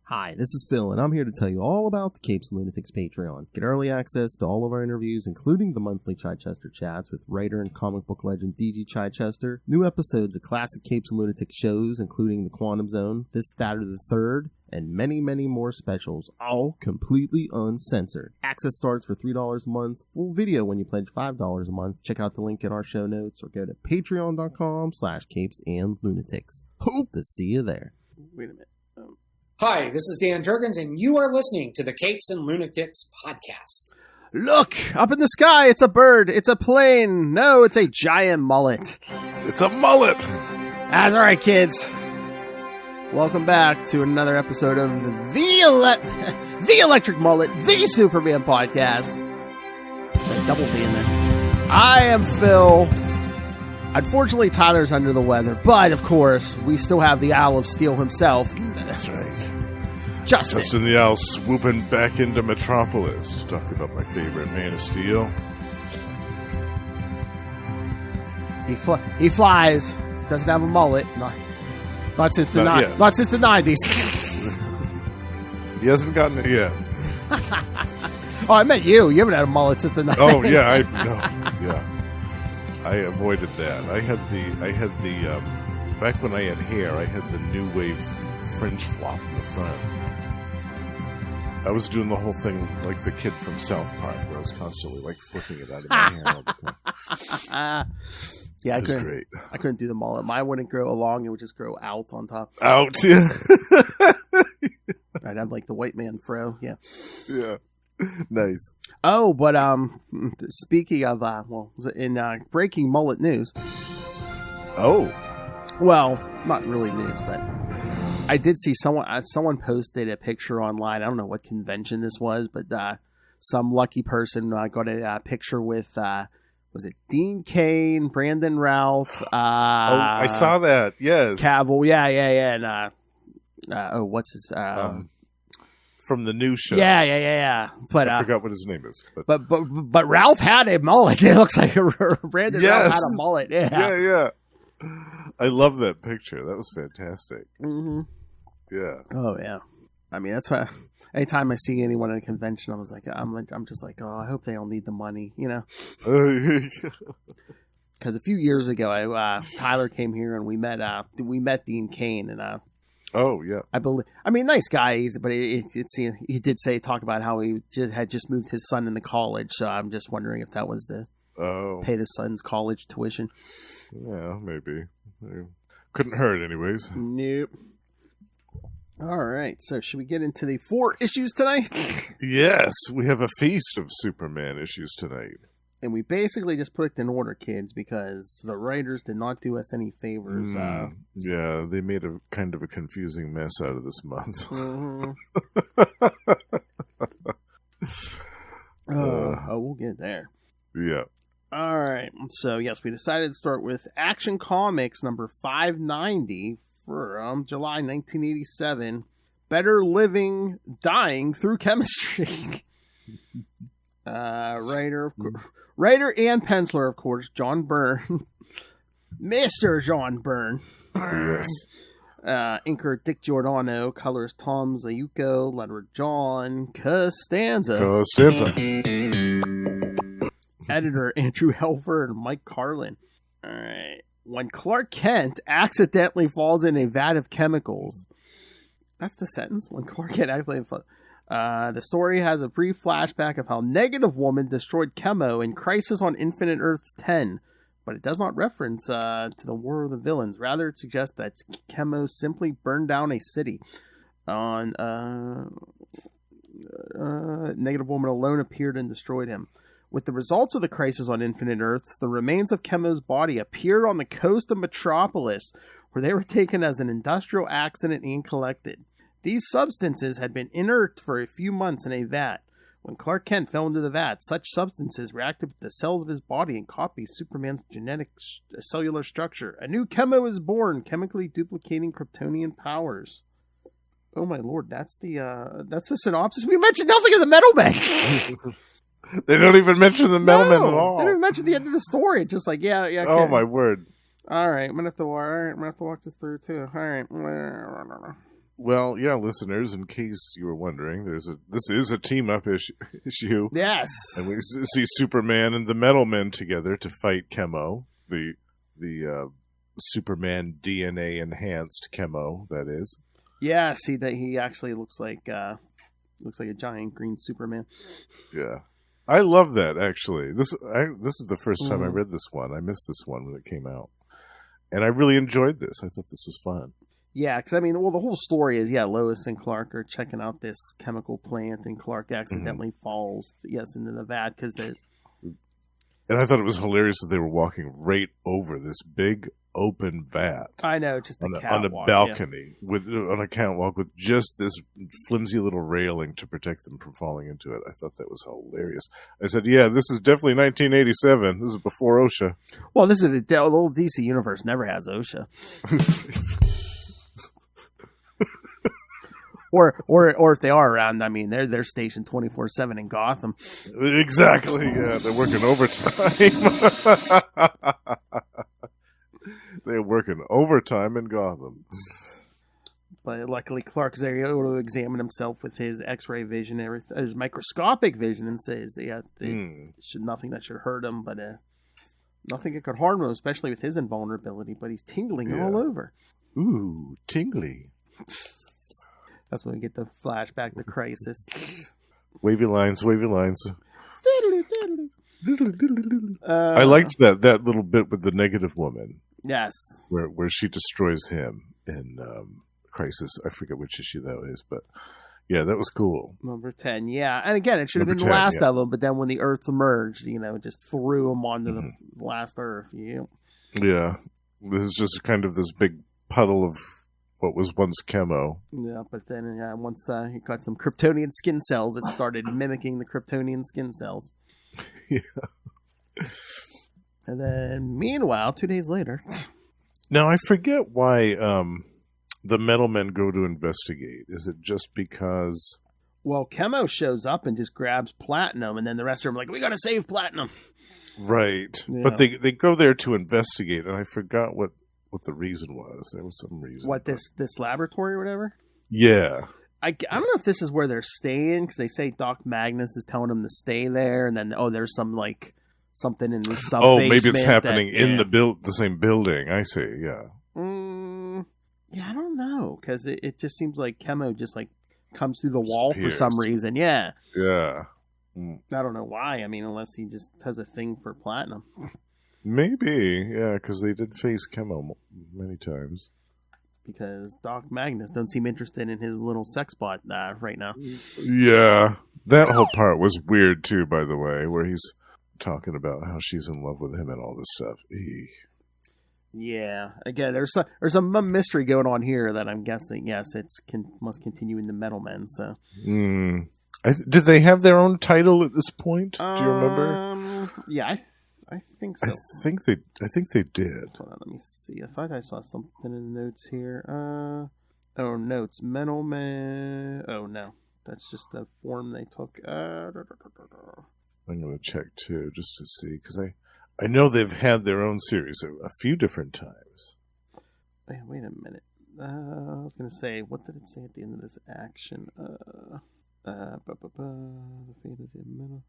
Hi, this is Phil, and I'm here to tell you all about the Capes and Lunatics Patreon. Get early access to all of our interviews, including the monthly Chichester chats with writer and comic book legend D.G. Chichester, new episodes of classic Capes and Lunatics shows, including The Quantum Zone, This, That, or the Third, and many, many more specials, all completely uncensored. Access starts for $3 a month, full video when you pledge $5 a month. Check out the link in our show notes, or go to patreon.com/CapesandLunatics. Hope to see you there. Wait a minute. Hi, this is Dan Jurgens, and you are listening to the Capes and Lunatics podcast. Look! Up in the sky, it's a bird, it's a plane. No, it's a giant mullet. It's a mullet! That's alright, kids. Welcome back to another episode of the Electric Mullet, the Superman podcast. Double V in there. I am Phil. Unfortunately, Tyler's under the weather, but of course, we still have the Owl of Steel himself. That's right. Justin the Owl swooping back into Metropolis to talk about my favorite Man of Steel. He flies. Doesn't have a mullet. Not since the 90s. He hasn't gotten it yet. Oh, I meant you. You haven't had a mullet since the 90s. Oh yeah, I avoided that. I had the back when I had hair, I had the new wave fringe flop in the front. I was doing the whole thing like the kid from South Park, where I was constantly like flipping it out of my hair all the time. Yeah, it was great. I couldn't do the mullet. Mine wouldn't grow along; it would just grow out on top. Out, yeah. I'd have like the white man fro. Yeah. Yeah. Nice. Oh, but speaking of in breaking mullet news. Oh. Well, not really news, but I did see someone posted a picture online. I don't know what convention this was, but some lucky person got a picture with was it Dean Cain, Brandon Routh? I saw that. Yes. Cavill. Yeah. And what's his from the new show. Yeah. But I forgot what his name is. But Ralph had a mullet. It looks like Brandon Ralph had a mullet. Yeah. I love that picture. That was fantastic. Mm-hmm. Yeah. Oh yeah. I mean, that's why. Anytime I see anyone at a convention, I'm just like, oh, I hope they don't need the money, you know. Because a few years ago, Tyler came here and we met Dean Cain and oh yeah. I mean, nice guy, but he did talk about how he had just moved his son into college. So I'm just wondering if that was to pay the son's college tuition. Yeah, maybe. Couldn't hurt, anyways. Nope. All right, so should we get into the 4 issues tonight? Yes, we have a feast of Superman issues tonight. And we basically just put it in order, kids, because the writers did not do us any favors. Yeah, they made a kind of a confusing mess out of this month. Mm-hmm. We'll get there. Yeah. All right, so yes, we decided to start with Action Comics number 590 from July 1987. Better Living, Dying Through Chemistry. Writer and penciler, of course, John Byrne. Mr. John Byrne. Yes. Inker Dick Giordano. Colors Tom Zayuko. Letterer John Costanza. Editor Andrew Helfer and Mike Carlin. All right. When Clark Kent accidentally falls in a vat of chemicals. That's the sentence. When Clark Kent accidentally falls. The story has a brief flashback of how Negative Woman destroyed Chemo in Crisis on Infinite Earths 10, but it does not reference to the War of the Villains. Rather, it suggests that Chemo simply burned down a city. On Negative Woman alone appeared and destroyed him. With the results of the Crisis on Infinite Earths, the remains of Chemo's body appeared on the coast of Metropolis, where they were taken as an industrial accident and collected. These substances had been inert for a few months in a vat. When Clark Kent fell into the vat, such substances reacted with the cells of his body and copied Superman's genetic cellular structure. A new Chemo is born, chemically duplicating Kryptonian powers. Oh my lord, that's the synopsis. We mentioned nothing of the Metal Man. They don't even mention the Metal Man at all. They don't even mention the end of the story. It's just like, yeah. Okay. Oh my word. All right, I'm gonna have to walk this through too. All right. Well, yeah, listeners, in case you were wondering, this is a team-up issue. Yes. And we see Superman and the Metal Men together to fight Chemo, the Superman DNA-enhanced Chemo, that is. Yeah, see that he actually looks like a giant green Superman. Yeah. I love that, actually. This is the first time I read this one. I missed this one when it came out. And I really enjoyed this. I thought this was fun. Yeah, because, I mean, well, the whole story is, Lois and Clark are checking out this chemical plant, and Clark accidentally falls, into the vat because they... And I thought it was hilarious that they were walking right over this big open vat. I know, just on a balcony on a catwalk with just this flimsy little railing to protect them from falling into it. I thought that was hilarious. I said, "Yeah, this is definitely 1987. This is before OSHA." Well, this is the old DC universe never has OSHA. Or if they are around, I mean, they're stationed 24/7 in Gotham. Exactly. Yeah, they're working overtime. They're working overtime in Gotham. But luckily, Clark is able to examine himself with his X-ray vision, his microscopic vision, and says, nothing that should hurt him, but nothing that could harm him, especially with his invulnerability. But he's tingling all over. Ooh, tingly. That's when we get the flashback to Crisis. Wavy lines. I liked that little bit with the negative woman. Yes. Where she destroys him in Crisis. I forget which issue that is, but yeah, that was cool. Number 10, yeah. And again, it should have been the last of them, but then when the Earth emerged, just threw him onto the last Earth. Yeah. This is just kind of this big puddle of what was once Chemo. Yeah, but then once he got some Kryptonian skin cells, it started mimicking the Kryptonian skin cells. Yeah. And then, meanwhile, 2 days later... Now, I forget why the Metal Men go to investigate. Is it just because... Well, Chemo shows up and just grabs Platinum, and then the rest of them are like, we gotta save Platinum! Right. Yeah. But they go there to investigate, and I forgot what the reason was. There was some reason. What, this laboratory or whatever? Yeah. I don't know if this is where they're staying, because they say Doc Magnus is telling them to stay there, and then, there's some, something in the sub-basement. Oh, maybe it's happening in the same building. I see, yeah. Yeah, I don't know, because it just seems like Chemo just, comes through the wall for some reason. Yeah. Yeah. I don't know why. I mean, unless he just has a thing for Platinum. Maybe, yeah, because they did face Chemo many times. Because Doc Magnus don't seem interested in his little sex bot right now. Yeah, that whole part was weird too, by the way, where he's talking about how she's in love with him and all this stuff. Eek. Yeah, again, there's some mystery going on here that I'm guessing, yes, must continue in the Metal Men. So, did they have their own title at this point? Do you remember? Yeah, I think so. I think they did. Hold on, let me see. I thought I saw something in the notes here. Notes. Metal Man. Oh, no. That's just the form they took. I'm going to check, too, just to see. Because I know they've had their own series a few different times. Wait a minute. I was going to say, what did it say at the end of this action? The fate of the metal.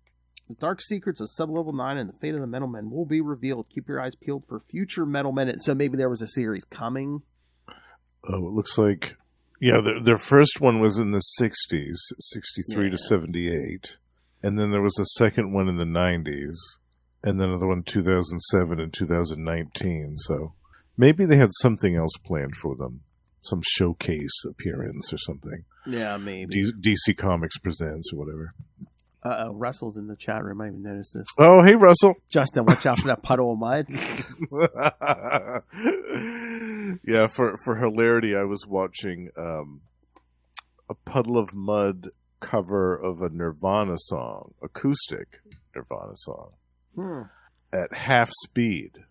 The dark secrets of Sub-Level 9 and the fate of the Metal Men will be revealed. Keep your eyes peeled for future Metal Men. So maybe there was a series coming. Oh, it looks like... Yeah, their first one was in the 60s, 63 to 78. And then there was a second one in the 90s. And then another one in 2007 and 2019. So maybe they had something else planned for them. Some showcase appearance or something. Yeah, maybe. DC Comics Presents or whatever. Russell's in the chat room. I even noticed this. Oh, hey, Russell. Justin, watch out for that puddle of mud. Yeah, for hilarity, I was watching a puddle of mud cover of a Nirvana song, acoustic Nirvana song, at half speed.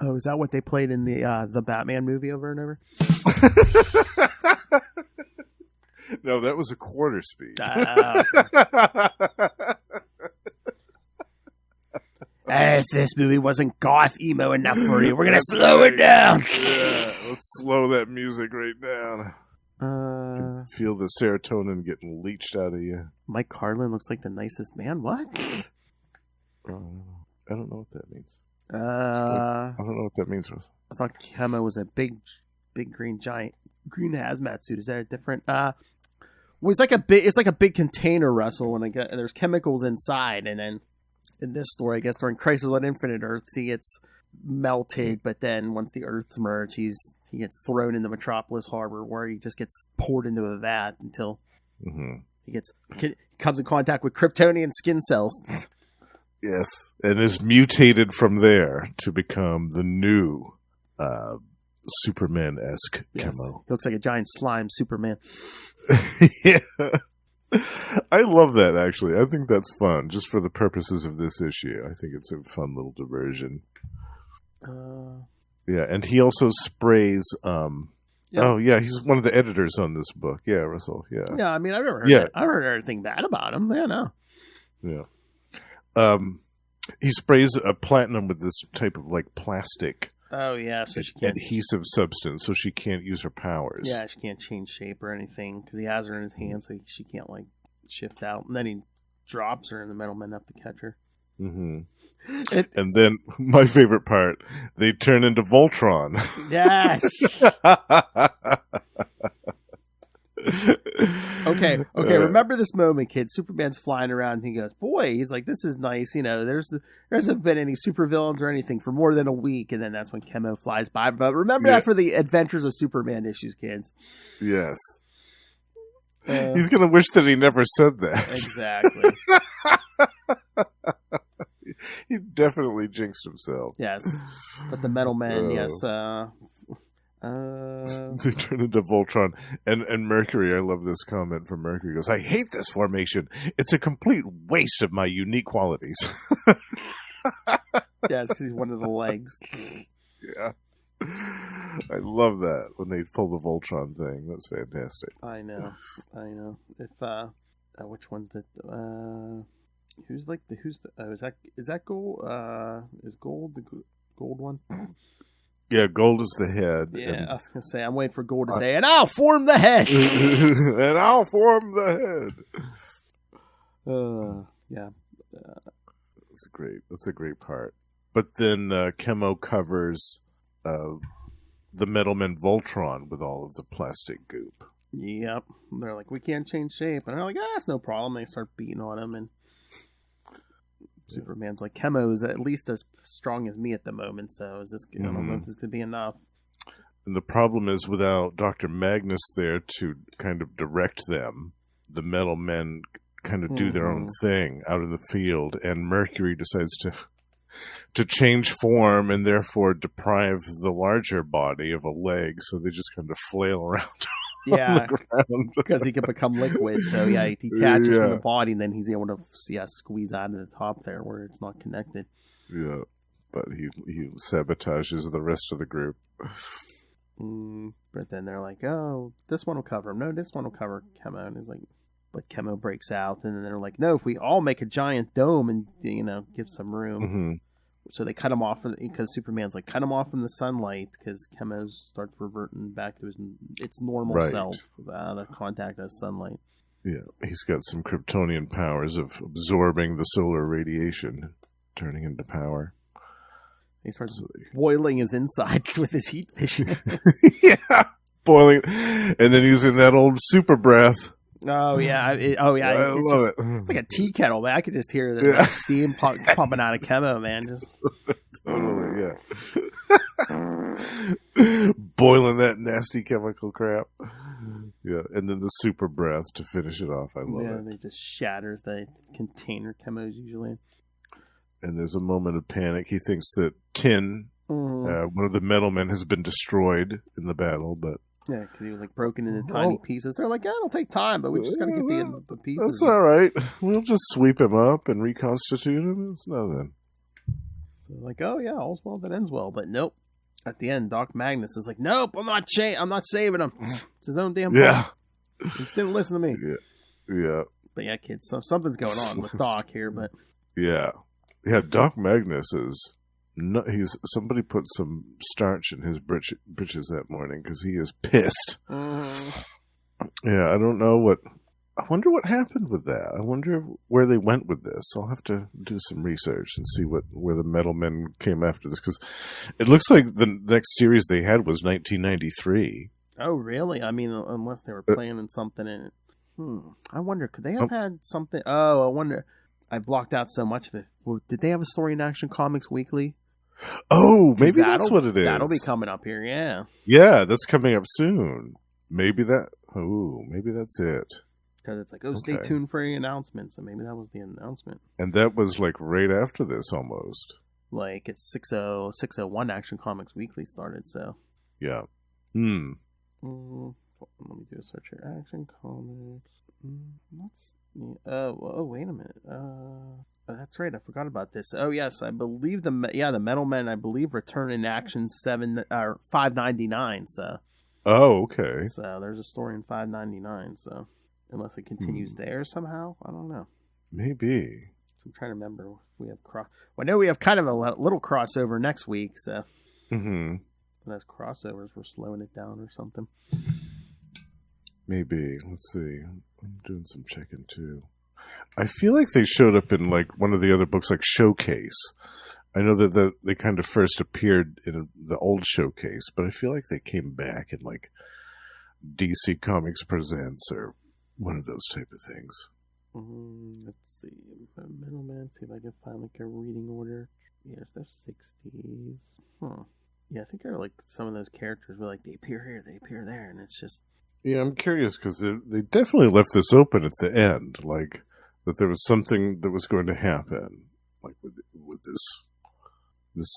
Oh, is that what they played in the Batman movie over and over? No, that was a quarter speed. If this movie wasn't goth emo enough for you, we're going to slow it down. Yeah, let's slow that music right down. feel the serotonin getting leached out of you. Mike Carlin looks like the nicest man. What? I don't know what that means. I don't know what that means, Russ. I thought Chemo was a big green hazmat suit. Is that a different? Well, it's like a big container, Russell. And there's chemicals inside, and then in this story, I guess during Crisis on Infinite Earths, he gets melted. But then once the Earths merge, he gets thrown into Metropolis Harbor, where he just gets poured into a vat until he comes in contact with Kryptonian skin cells. Yes, and is mutated from there to become the new Superman-esque Chemo. He looks like a giant slime Superman. Yeah. I love that, actually. I think that's fun, just for the purposes of this issue. I think it's a fun little diversion. Yeah, and he also sprays... Oh, yeah, he's one of the editors on this book. Yeah, Russell, yeah. Yeah, I mean, I've never heard anything bad about him. Yeah, no. Yeah. He sprays a platinum with this type of like plastic. Oh yeah, so she can't adhesive substance, so she can't use her powers. Yeah, she can't change shape or anything because he has her in his hand, so she can't like shift out. And then he drops her, and the metal men have to catch her. Mm-hmm. And then my favorite part, they turn into Voltron. Yes. Okay. Remember this moment, kid. Superman's flying around, and he goes, "Boy," he's like, "This is nice." You know, there hasn't been any supervillains or anything for more than a week, and then that's when Chemo flies by. But remember that for the Adventures of Superman issues, kids. Yes. He's gonna wish that he never said that. Exactly. He definitely jinxed himself. Yes, but the Metal Men, yes. They turn into Voltron, and Mercury. I love this comment from Mercury. He goes, "I hate this formation. It's a complete waste of my unique qualities." Yes, because he's one of the legs. Yeah, I love that when they pull the Voltron thing. That's fantastic. I know. If which one's the is that Gold? Is Gold the Gold one? Yeah, Gold is the head. Yeah, I was going to say, I'm waiting for Gold to say, and I'll form the head. And I'll form the head. Yeah. That's a great part. But then Chemo covers the Metalman Voltron with all of the plastic goop. Yep. They're like, we can't change shape. And they're like, that's no problem. They start beating on him, and Superman's like, Chemo is at least as strong as me at the moment, so is this? I don't know if this could be enough. And the problem is, without Dr. Magnus there to kind of direct them, the Metal Men kind of do their own thing out of the field, and Mercury decides to change form and therefore deprive the larger body of a leg, so they just kind of flail around. Yeah, because he can become liquid. So yeah, he detaches from the body, and then he's able to squeeze out of the top there where it's not connected. Yeah, but he sabotages the rest of the group. But then they're like, "Oh, this one will cover him. No, this one will cover Chemo." And he's like, but Chemo breaks out, and then they're like, "No, if we all make a giant dome and give some room." Mm-hmm. So they cut him off because Superman's like, cut him off from the sunlight because Chemo starts reverting back to its normal self without a contact with sunlight. Yeah, he's got some Kryptonian powers of absorbing the solar radiation, turning into power. He starts boiling his insides with his heat vision. Yeah, boiling, and then using that old super breath. Oh yeah, I love it. It's like a tea kettle, man. I could just hear the steam pumping out of Chemo, man. Just totally, yeah. Boiling that nasty chemical crap. Yeah, and then the super breath to finish it off. I love it. Yeah, it just shatters the container Chemo's usually. And there's a moment of panic. He thinks that Tin, one of the Metal Men, has been destroyed in the battle, but. Yeah, because he was like broken into tiny pieces. They're like, it'll take time, but we just got to get the pieces. That's all right. We'll just sweep him up and reconstitute him. It's nothing. So like, oh yeah, all's well that ends well. But nope. At the end, Doc Magnus is like, nope, I'm not saving him. It's his own damn fault. Yeah. He just didn't listen to me. Yeah. But yeah, kids, so something's going on with Doc here. But yeah, Doc Magnus is. No, somebody put some starch in his britches that morning because he is pissed. Yeah, I don't know what. I wonder what happened with that. I wonder where they went with this. I'll have to do some research and see where the Metal Men came after this, because it looks like the next series they had was 1993. Oh, really? I mean, unless they were planning something in it. I wonder, could they have had something? Oh, I wonder. I blocked out so much of it. Well, did they have a story in Action Comics Weekly? Oh, maybe that's what it is. That'll be coming up here, yeah. Yeah, that's coming up soon. Maybe that's it. Because it's like, stay tuned for any announcements. So maybe that was the announcement. And that was like right after this almost. Like it's 601 Action Comics Weekly started, so. Yeah. Let me do a search here. Action Comics. Let's see. Oh, wait a minute. That's right. I forgot about this. Oh, yes. I believe the Metal Men, I believe, return in Action 599. So. Oh, okay. So there's a story in 599. So unless it continues there somehow, I don't know. Maybe. So I'm trying to remember if we have Well, I know we have kind of a little crossover next week. So. Those crossovers were slowing it down or something. Maybe. Let's see. I'm doing some checking too. I feel like they showed up in like one of the other books, like Showcase. I know that they kind of first appeared in the old Showcase, but I feel like they came back in like DC Comics Presents or one of those type of things. Let's see. Middleman, see if I can find like a reading order. Yes, they're 60s. Yeah, I think they're like some of those characters where like they appear here, they appear there, and it's just. Yeah, I'm curious because they definitely left this open at the end, like that there was something that was going to happen, like with this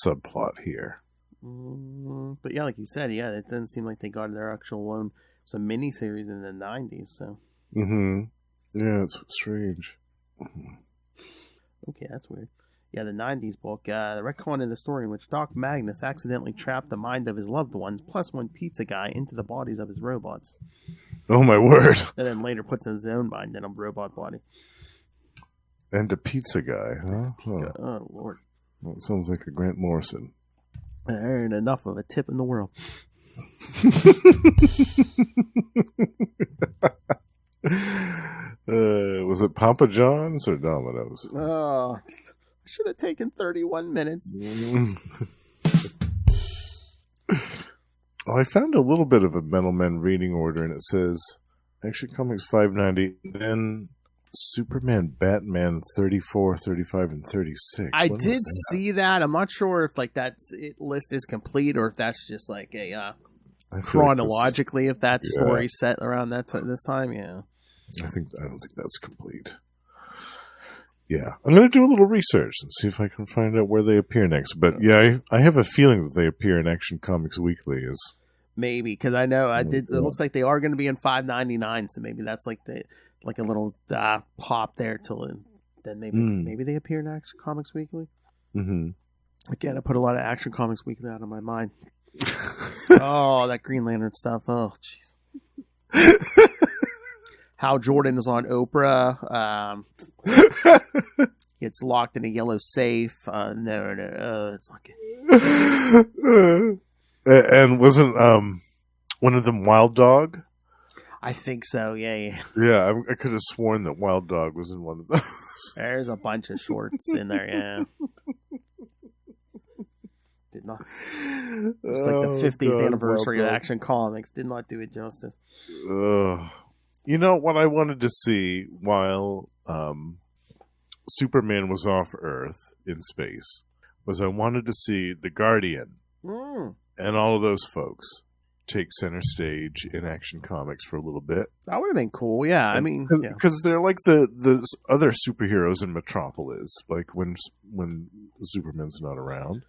subplot here. But yeah, like you said, yeah, it doesn't seem like they got their actual one. Some miniseries in the 90s, so. Yeah, it's strange. Okay, that's weird. Yeah, the 90s book, the retcon in the story in which Doc Magnus accidentally trapped the mind of his loved ones, plus one pizza guy, into the bodies of his robots. Oh, my word. And then later puts his own mind in a robot body. And a pizza guy, huh? Oh, Lord. Well, it sounds like a Grant Morrison. There ain't enough of a tip in the world. Was it Papa John's or Domino's? Oh, I should have taken 31 minutes. Oh, I found a little bit of a Metal Men reading order, and it says Action Comics 590, then Superman, Batman 34, 35, and 36. I did see that. I'm not sure if like that list is complete or if that's just like a chronologically if that story's set around this time. Yeah, I don't think that's complete. Yeah, I'm going to do a little research and see if I can find out where they appear next. But yeah, I have a feeling that they appear in Action Comics Weekly. Maybe, because I know I did. It looks like they are going to be in 599, so maybe that's like a little pop there till then. Maybe they appear in Action Comics Weekly. Again, I put a lot of Action Comics Weekly out of my mind. Oh, that Green Lantern stuff. Oh, jeez. Hal Jordan is on Oprah. Gets locked in a yellow safe. It's like. And wasn't one of them Wild Dog? I think so. Yeah. Yeah, I could have sworn that Wild Dog was in one of those. There's a bunch of shorts in there. Yeah. Did not. It was like the 50th anniversary of Action Comics. Did not do it justice. You know what I wanted to see while Superman was off Earth in space was I wanted to see the Guardian and all of those folks take center stage in Action Comics for a little bit. That would have been cool. Yeah, I mean, because they're like the other superheroes in Metropolis, like when Superman's not around.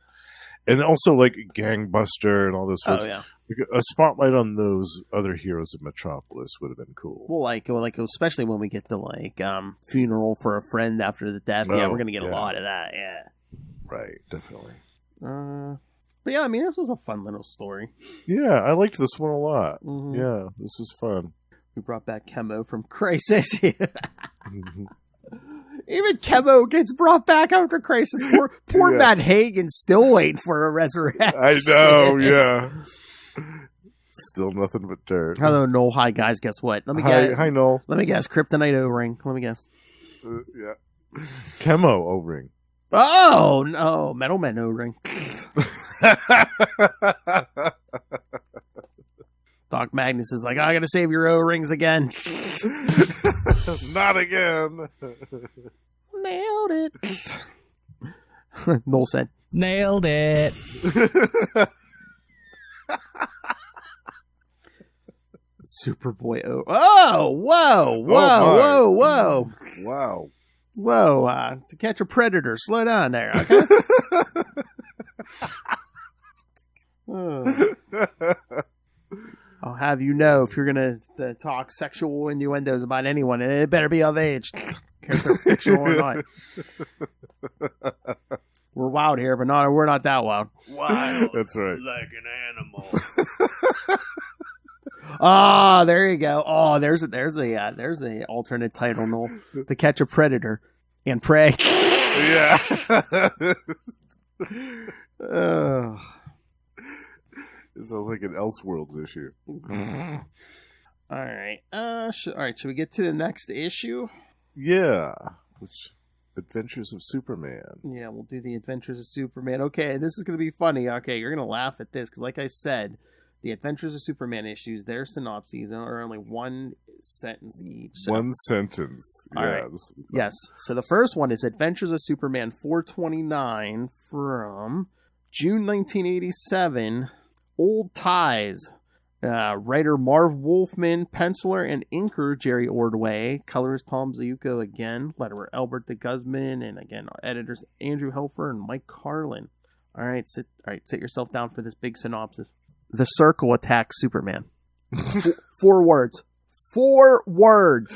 And also, like, Gangbuster and all those folks. Oh, yeah. A spotlight on those other heroes of Metropolis would have been cool. Well, like especially when we get the, like, funeral for a friend after the death. Yeah, we're going to get a lot of that, yeah. Right, definitely. But, yeah, I mean, this was a fun little story. Yeah, I liked this one a lot. Yeah, this was fun. We brought back Chemo from Crisis. Even Chemo gets brought back after Crisis. Poor Matt Hagen's still waiting for a resurrection. I know, yeah. Still nothing but dirt. Hello, Noel. Hi, guys. Guess what? Let me Hi, guess. hi, Noel. Let me guess. Kryptonite O-ring. Let me guess. Yeah. Chemo O-ring. Oh, no. Metal Man O-ring. Doc Magnus is like, I gotta save your O-rings again. Not again. Nailed it. Noel said, Nailed it. Superboy O. Oh, whoa, whoa, whoa. Wow. Whoa, To Catch a Predator. Slow down there, okay? Oh. I'll have you know, if you're going to talk sexual innuendos about anyone, it better be of age. Care if they're fictional or not. We're wild here, but we're not that wild. Wild. That's right. Like an animal. Ah, there you go. Oh, there's the alternate title, Noel. To Catch a Predator and Prey. Yeah. It sounds like an Elseworlds issue. All right. All right. Should we get to the next issue? Yeah. Adventures of Superman. Yeah, we'll do the Adventures of Superman. Okay, this is going to be funny. Okay, you're going to laugh at this because, like I said, the Adventures of Superman issues, their synopses are only one sentence each. So. One sentence. All right. Yes. So the first one is Adventures of Superman 429 from June 1987. Old Ties. Writer Marv Wolfman, penciler and inker Jerry Ordway, colorist Tom Zayuko again, letterer Albert de Guzman, and again editors Andrew Helfer and Mike Carlin. All right, sit yourself down for this big synopsis. The Circle attacks Superman. 4 words. 4 words.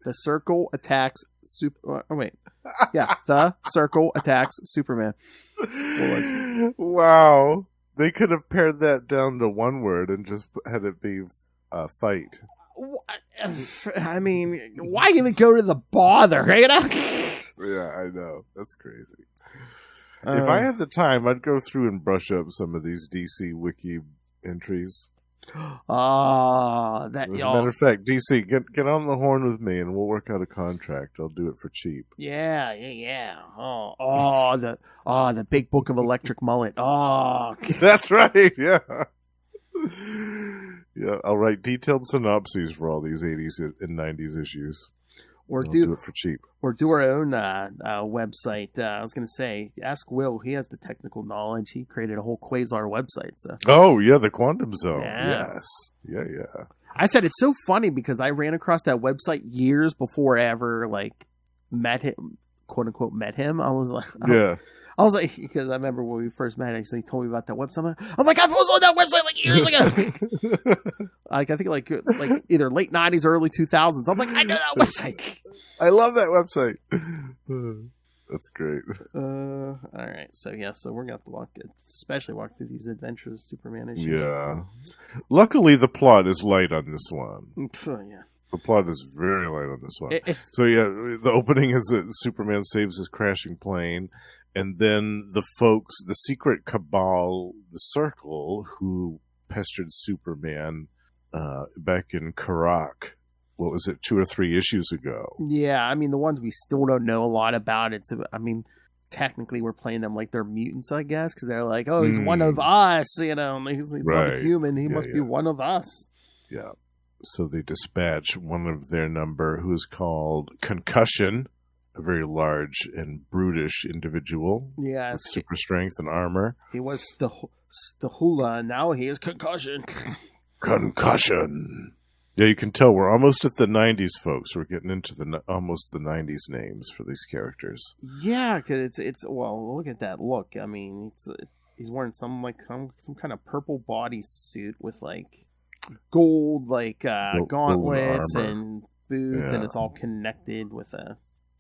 The Circle attacks The Circle attacks Superman. Wow. They could have pared that down to 1 word and just had it be fight. I mean, why even go to the bother, you know? Yeah, I know. That's crazy. If I had the time, I'd go through and brush up some of these DC Wiki entries. As As a matter of fact, DC, get on the horn with me, and we'll work out a contract. I'll do it for cheap. Yeah. The big book of Electric Mullet. Oh, that's right. Yeah, yeah. I'll write detailed synopses for all these 80s and 90s issues. Or I'll do it for cheap. Or do our own website. I was going to say, ask Will. He has the technical knowledge. He created a whole Quasar website. So. Oh, yeah, the Quantum Zone. Yeah. Yes. Yeah. I said it's so funny because I ran across that website years before I ever, met him, quote-unquote, met him. I was like... Yeah. I was like, because I remember when we first met, he told me about that website. I'm like, I was on that website years ago. I think like either late 90s or early 2000s. I'm like, I know that website. I love that website. That's great. All right. So we're going to have to especially walk through these Adventures of Superman issues. Yeah. Luckily, the plot is light on this one. Yeah. The plot is very light on this one. The opening is that Superman saves his crashing plane. And then the secret cabal, the Circle, who pestered Superman back in Karak, what was it, 2 or 3 issues ago? Yeah, I mean, the ones we still don't know a lot about. Technically we're playing them like they're mutants, I guess, because they're like, oh, he's one of us, he's not a human, he must be one of us. Yeah. So they dispatch one of their number, who is called Concussion, a very large and brutish individual. Yeah. With super strength and armor. He was Stahula, and now he is Concussion. Concussion. Yeah, you can tell we're almost at the 90s, folks. We're getting into almost the 90s names for these characters. Yeah, because it's look at that look. I mean, he's wearing some kind of purple bodysuit with gold gauntlets and boots, and it's all connected with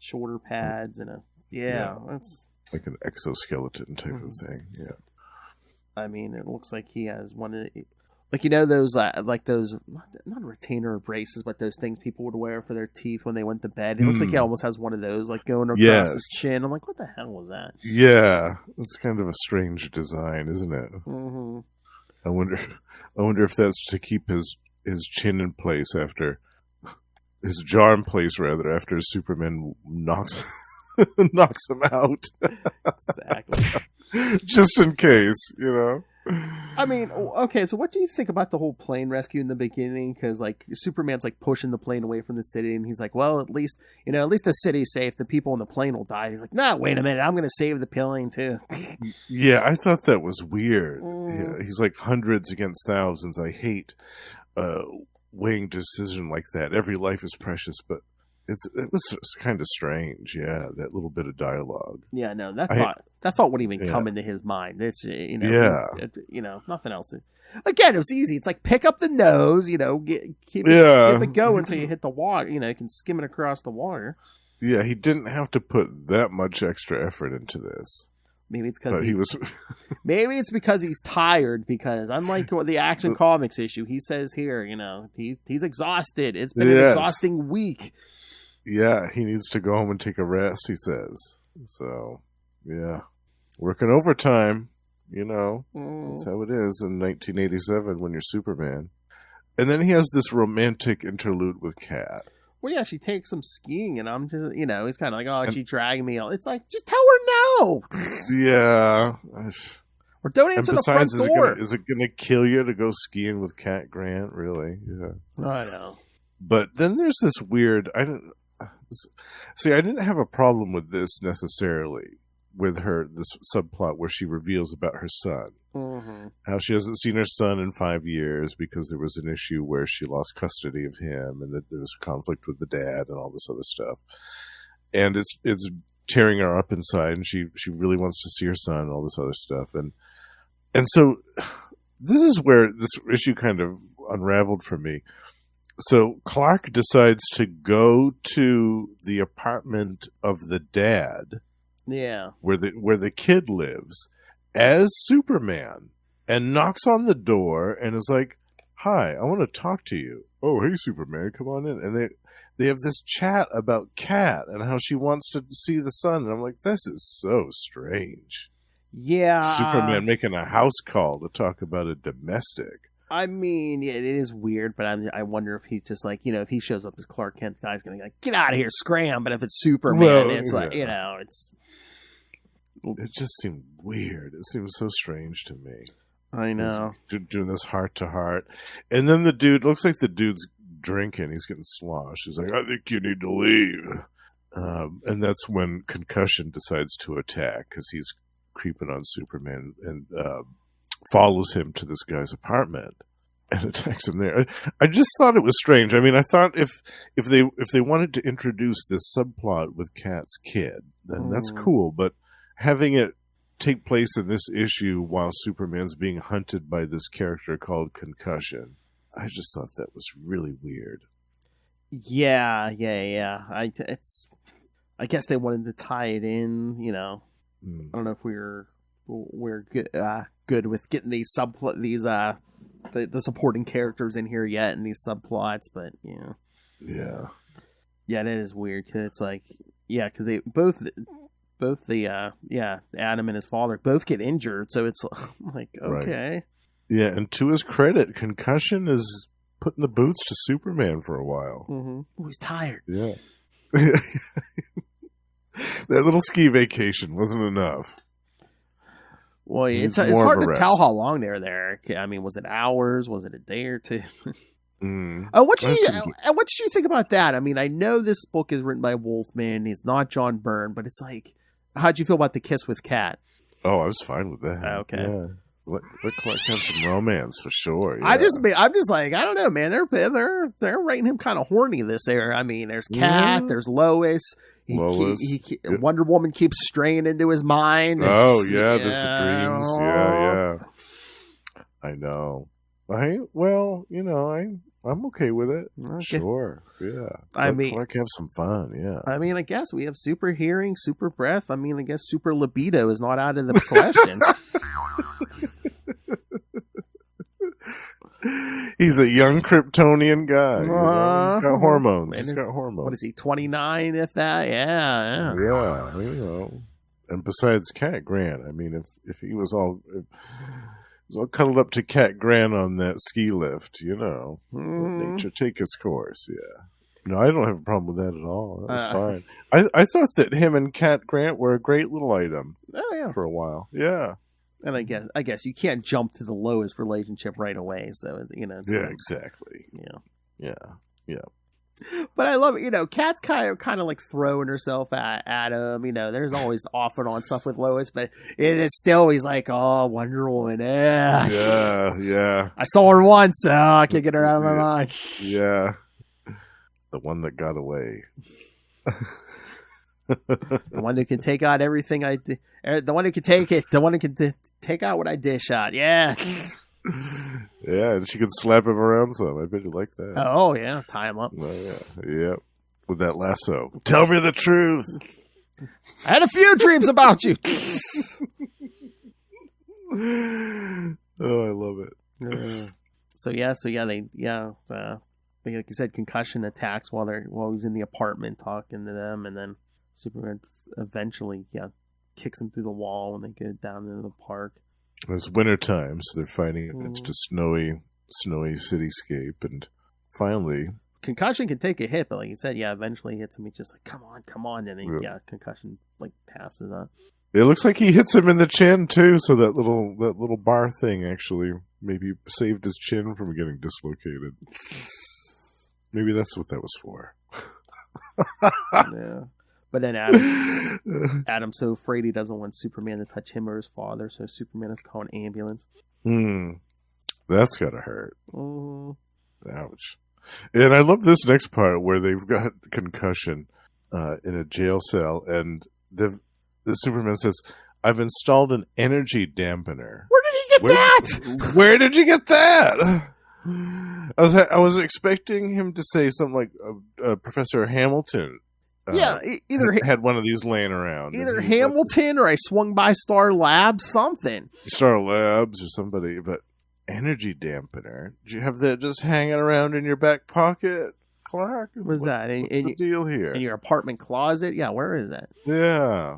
shoulder pads and that's like an exoskeleton type of thing. Yeah. I mean, it looks like he has one of those those not retainer braces, but those things people would wear for their teeth when they went to bed. It looks like he almost has one of those going across his chin. I'm like, what the hell was that? Yeah, it's kind of a strange design, isn't it? Mm-hmm. I wonder if that's to keep his chin in place after his jaw in place rather after Superman knocks him out. Exactly. Just in case, you know. I mean, okay, so what do you think about the whole plane rescue in the beginning? Because, like, Superman's, like, pushing the plane away from the city, and he's like, well, at least the city's safe. The people on the plane will die. He's like, no, wait a minute. I'm going to save the plane, too. Yeah, I thought that was weird. Yeah, he's like hundreds against thousands. I hate weighing decision like that. Every life is precious, but it was kind of strange. Yeah, that little bit of dialogue. Yeah, no, that thought wouldn't even come into his mind. It's nothing else. Again, it was easy. It's like pick up the nose, keep it going until you hit the water. You can skim it across the water. Yeah, he didn't have to put that much extra effort into this. Maybe it's because he was. Maybe it's because he's tired. Because unlike the Action Comics issue, he says here, he's exhausted. It's been an exhausting week. Yeah, he needs to go home and take a rest, he says. So, yeah. Working overtime, That's how it is in 1987 when you're Superman. And then he has this romantic interlude with Kat. Well, yeah, she takes him skiing, and I'm just, he's kind of like, oh, she dragged me. It's like, just tell her no. Yeah. Or don't answer the front door. Is it going to kill you to go skiing with Kat Grant? Really? Yeah. I know. But then there's this weird... I didn't have a problem with this necessarily, with her, this subplot where she reveals about her son. Mm-hmm. How she hasn't seen her son in 5 years because there was an issue where she lost custody of him and that there was conflict with the dad and all this other stuff. And it's tearing her up inside, and she really wants to see her son and all this other stuff. And so this is where this issue kind of unraveled for me. So Clark decides to go to the apartment of the dad, where the kid lives, as Superman, and knocks on the door and is like, "Hi, I want to talk to you." "Oh, hey, Superman, come on in." And they have this chat about Kat and how she wants to see the son, and I'm like, this is so strange. Yeah, Superman making a house call to talk about a domestic. I mean, yeah, it is weird, but I wonder if he's just like, if he shows up as Clark Kent, the guy's going to be like, get out of here, scram. But if it's Superman, it's like, it's... It just seemed weird. It seemed so strange to me. I know. Doing this heart-to-heart. And then the dude, looks like the dude's drinking. He's getting sloshed. He's like, I think you need to leave. And that's when Concussion decides to attack, because he's creeping on Superman and... follows him to this guy's apartment and attacks him there. I just thought it was strange. I mean, I thought if they wanted to introduce this subplot with Kat's kid, then that's cool. But having it take place in this issue while Superman's being hunted by this character called Concussion, I just thought that was really weird. Yeah. I guess they wanted to tie it in. I don't know if we're good with getting these the supporting characters in here yet in these subplots, but yeah, that is weird, because it's like, because they both Adam and his father both get injured, so it's like, okay, right. Yeah, and to his credit, Concussion is putting the boots to Superman for a while. Mm-hmm. Oh, he's tired. Yeah. That little ski vacation wasn't enough. Well, it's hard to tell how long they're there. I mean, was it hours? Was it a day or two? What did you think about that? I mean, I know this book is written by Wolfman. He's not John Byrne, but it's like, how'd you feel about the kiss with Kat? Oh, I was fine with that. Okay. Yeah. Let Clark have some romance for sure. Yeah. I'm just like, I don't know, man. They're writing him kind of horny this era. I mean, there's Kat, there's Lois. Wonder Woman keeps straying into his mind. Oh yeah, there's the dreams. Yeah. I know. I'm okay with it. Okay. Sure. Yeah. Clark have some fun. Yeah. I mean, I guess we have super hearing, super breath. I mean, I guess super libido is not out of the question. He's a young Kryptonian guy. He's got hormones. What is he, 29, if that? Yeah. Yeah, And besides Cat Grant, I mean, if he was all... was all cuddled up to Cat Grant on that ski lift, you know. Let nature take its course, yeah. No, I don't have a problem with that at all. That was fine. I thought that him and Cat Grant were a great little item. Oh yeah, for a while. Yeah. And I guess you can't jump to the lowest relationship right away. So you know. Yeah, exactly. Yeah. Yeah. But I love it. You know, Kat's kind of like throwing herself at him. You know, there's always off and on stuff with Lois, but it is still he's like, oh, Wonder Woman. Yeah. I saw her once. I can't get her out of my mind. Yeah. The one that got away. The one who can take out everything I did. The one who can take it. The one who can take out what I dish out. Yeah. Yeah, and she could slap him around some. I bet you like that. Oh, yeah. Tie him up. Oh, yeah. Yep. With that lasso. Tell me the truth. I had a few dreams about you. Oh, I love it. Like you said, concussion attacks while he's in the apartment talking to them, and then Superman eventually kicks him through the wall when they get down into the park. It's wintertime, so they're fighting against a snowy cityscape, and finally... Concussion can take a hit, but like you said, eventually he hits him. He's just like, come on, and then concussion like passes on. It looks like he hits him in the chin too, so that little bar thing actually maybe saved his chin from getting dislocated. Maybe that's what that was for. Yeah. But then Adam's so afraid he doesn't want Superman to touch him or his father, so Superman is calling an ambulance. That's gotta hurt. Ouch. And I love this next part where they've got concussion in a jail cell, and the Superman says, I've installed an energy dampener. Where did he get that? Where did you get that? I was expecting him to say something like Professor Hamilton. Either had one of these laying around. Either Hamilton or I swung by Star Labs, something. Star Labs or somebody, but energy dampener. Do you have that just hanging around in your back pocket, Clark? What's that? What's the deal here? In your apartment closet? Yeah, where is that? Yeah.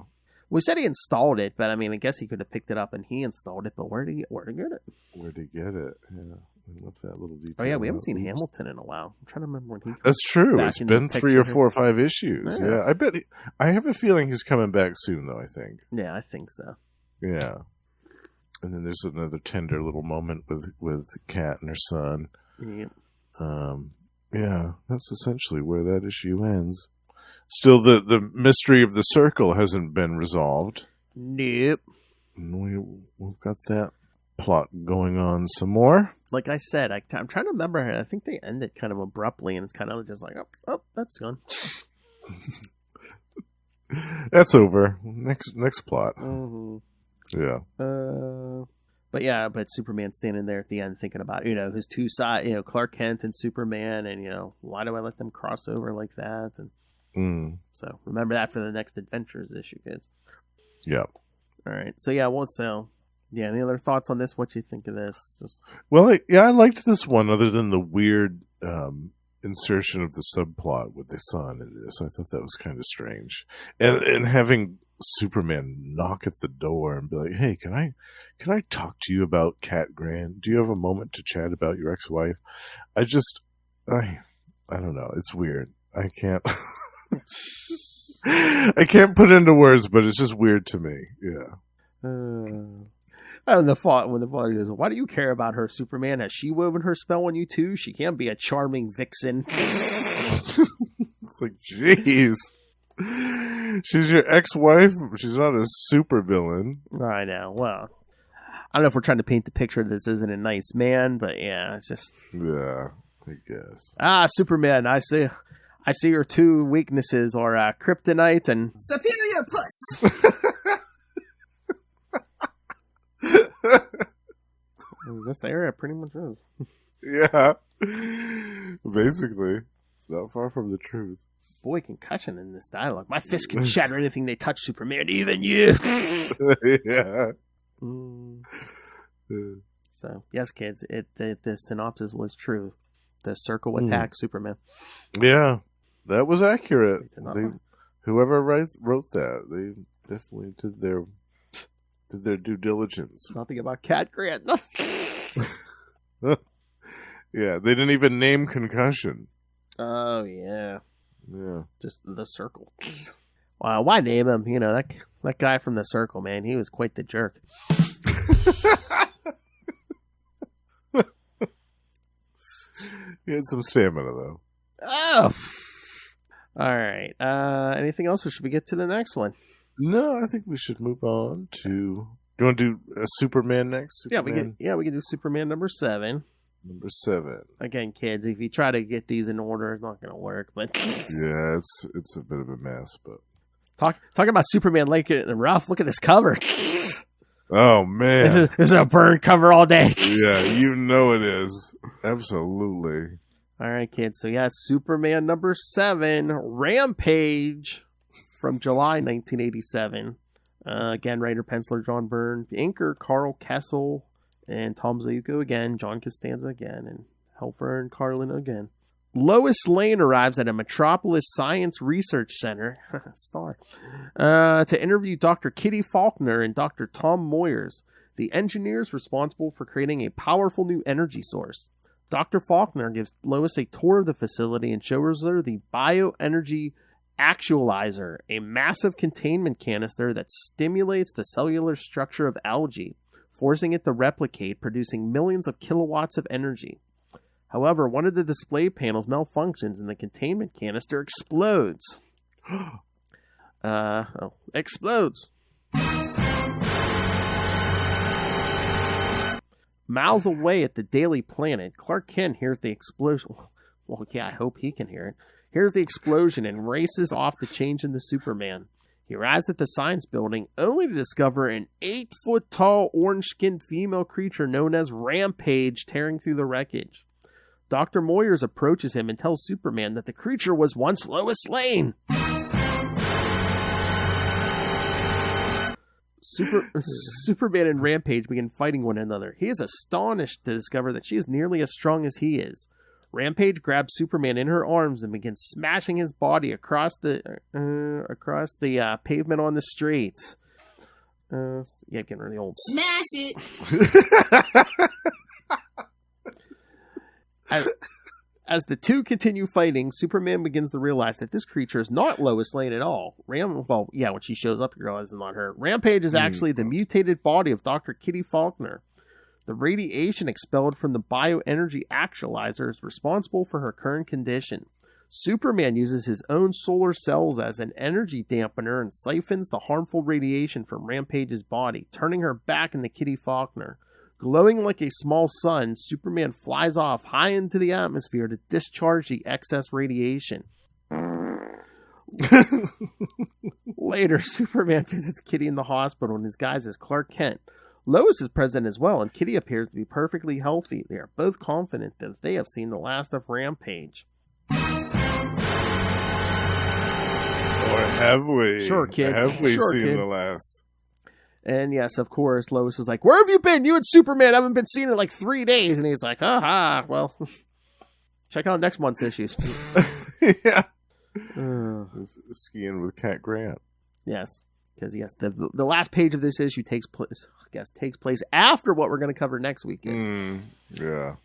We said he installed it, but I mean, I guess he could have picked it up and he installed it, but where did he get it? Where did he get it? Yeah. I love that little detail. Oh, yeah, we haven't seen Hamilton in a while. I'm trying to remember when he... That's true. It's been 3 or 4 or 5 issues. Yeah. I bet... I have a feeling he's coming back soon, though, I think. Yeah, I think so. Yeah. And then there's another tender little moment with Kat and her son. Yep. Yeah, that's essentially where that issue ends. Still, the mystery of the circle hasn't been resolved. Nope. We've got that plot going on some more. Like I said, I'm trying to remember. I think they end it kind of abruptly, and it's kind of just like, oh, that's gone. That's over. Next plot. Mm-hmm. Yeah. But Superman's standing there at the end thinking about, his two sides, Clark Kent and Superman, and, why do I let them cross over like that? And so remember that for the next Adventures issue, kids. Yeah. All right. So, any other thoughts on this? What you think of this? Well, I liked this one other than the weird insertion of the subplot with the son in this. I thought that was kind of strange. And having Superman knock at the door and be like, hey, can I talk to you about Cat Grant? Do you have a moment to chat about your ex-wife? I don't know. It's weird. I can't I can't put it into words, but it's just weird to me. Yeah. And when the father goes, why do you care about her, Superman? Has she woven her spell on you too? She can't be a charming vixen. It's like, jeez. She's your ex-wife. She's not a supervillain. I know. Well, I don't know if we're trying to paint the picture this isn't a nice man, but yeah, it's just... Yeah, I guess. Superman, I see your two weaknesses are kryptonite and... Superior puss! This area pretty much is. Yeah. Basically. It's not far from the truth. Boy, concussion in this dialogue. My fist can shatter anything they touch, Superman, even you. Yeah. So, yes, kids, the synopsis was true. The circle attacked Superman. Yeah, that was accurate. Whoever wrote that, they definitely did their did their due diligence. Nothing about Cat Grant. Nothing. Yeah, they didn't even name concussion. Oh, yeah. Yeah. Just the Circle. Wow, why name him? You know, that guy from the Circle, man, he was quite the jerk. He had some stamina, though. Oh! All right. Anything else, or should we get to the next one? No, I think we should move on to... Do you want to do a Superman next? Superman? We can do Superman number 7. Number 7. Again, kids, if you try to get these in order, it's not going to work. But yeah, it's a bit of a mess, but talking about Superman laying it in the rough. Look at this cover. Oh man, this is a burn cover all day. Yeah, you know it is. Absolutely. All right, kids. So yeah, Superman number 7, Rampage, from July 1987. Again, writer penciler John Byrne, inker Carl Kessel, and Tom Zayuko again, John Costanza again, and Helfer and Carlin again. Lois Lane arrives at a Metropolis Science Research Center to interview Dr. Kitty Faulkner and Dr. Tom Moyers, the engineers responsible for creating a powerful new energy source. Dr. Faulkner gives Lois a tour of the facility and shows her the bioenergy actualizer, a massive containment canister that stimulates the cellular structure of algae, forcing it to replicate, producing millions of kilowatts of energy. However, one of the display panels malfunctions and the containment canister explodes. Explodes. Miles away at the Daily Planet, Clark Kent hears the explosion. Well, yeah, I hope he can hear it. Hears the explosion and races off to change into Superman. He arrives at the science building only to discover an 8-foot-tall, orange-skinned female creature known as Rampage tearing through the wreckage. Dr. Moyers approaches him and tells Superman that the creature was once Lois Lane. Superman and Rampage begin fighting one another. He is astonished to discover that she is nearly as strong as he is. Rampage grabs Superman in her arms and begins smashing his body across the pavement on the streets. Getting really old. Smash it! As the two continue fighting, Superman begins to realize that this creature is not Lois Lane at all. When she shows up, you realize it's not her. Rampage is actually the mutated body of Dr. Kitty Faulkner. The radiation expelled from the bioenergy actualizer is responsible for her current condition. Superman uses his own solar cells as an energy dampener and siphons the harmful radiation from Rampage's body, turning her back into Kitty Faulkner. Glowing like a small sun, Superman flies off high into the atmosphere to discharge the excess radiation. Later, Superman visits Kitty in the hospital and disguised as Clark Kent. Lois is present as well, and Kitty appears to be perfectly healthy. They are both confident that they have seen the last of Rampage. Or have we? Sure, kid. Have we seen kid. the last? And yes, of course, Lois is like, "Where have you been? You and Superman haven't been seen in like 3 days." And he's like, well, check out next month's issues. Yeah. Skiing with Cat Grant. Yes. Because yes, the last page of this issue takes place after what we're going to cover next week. Yeah.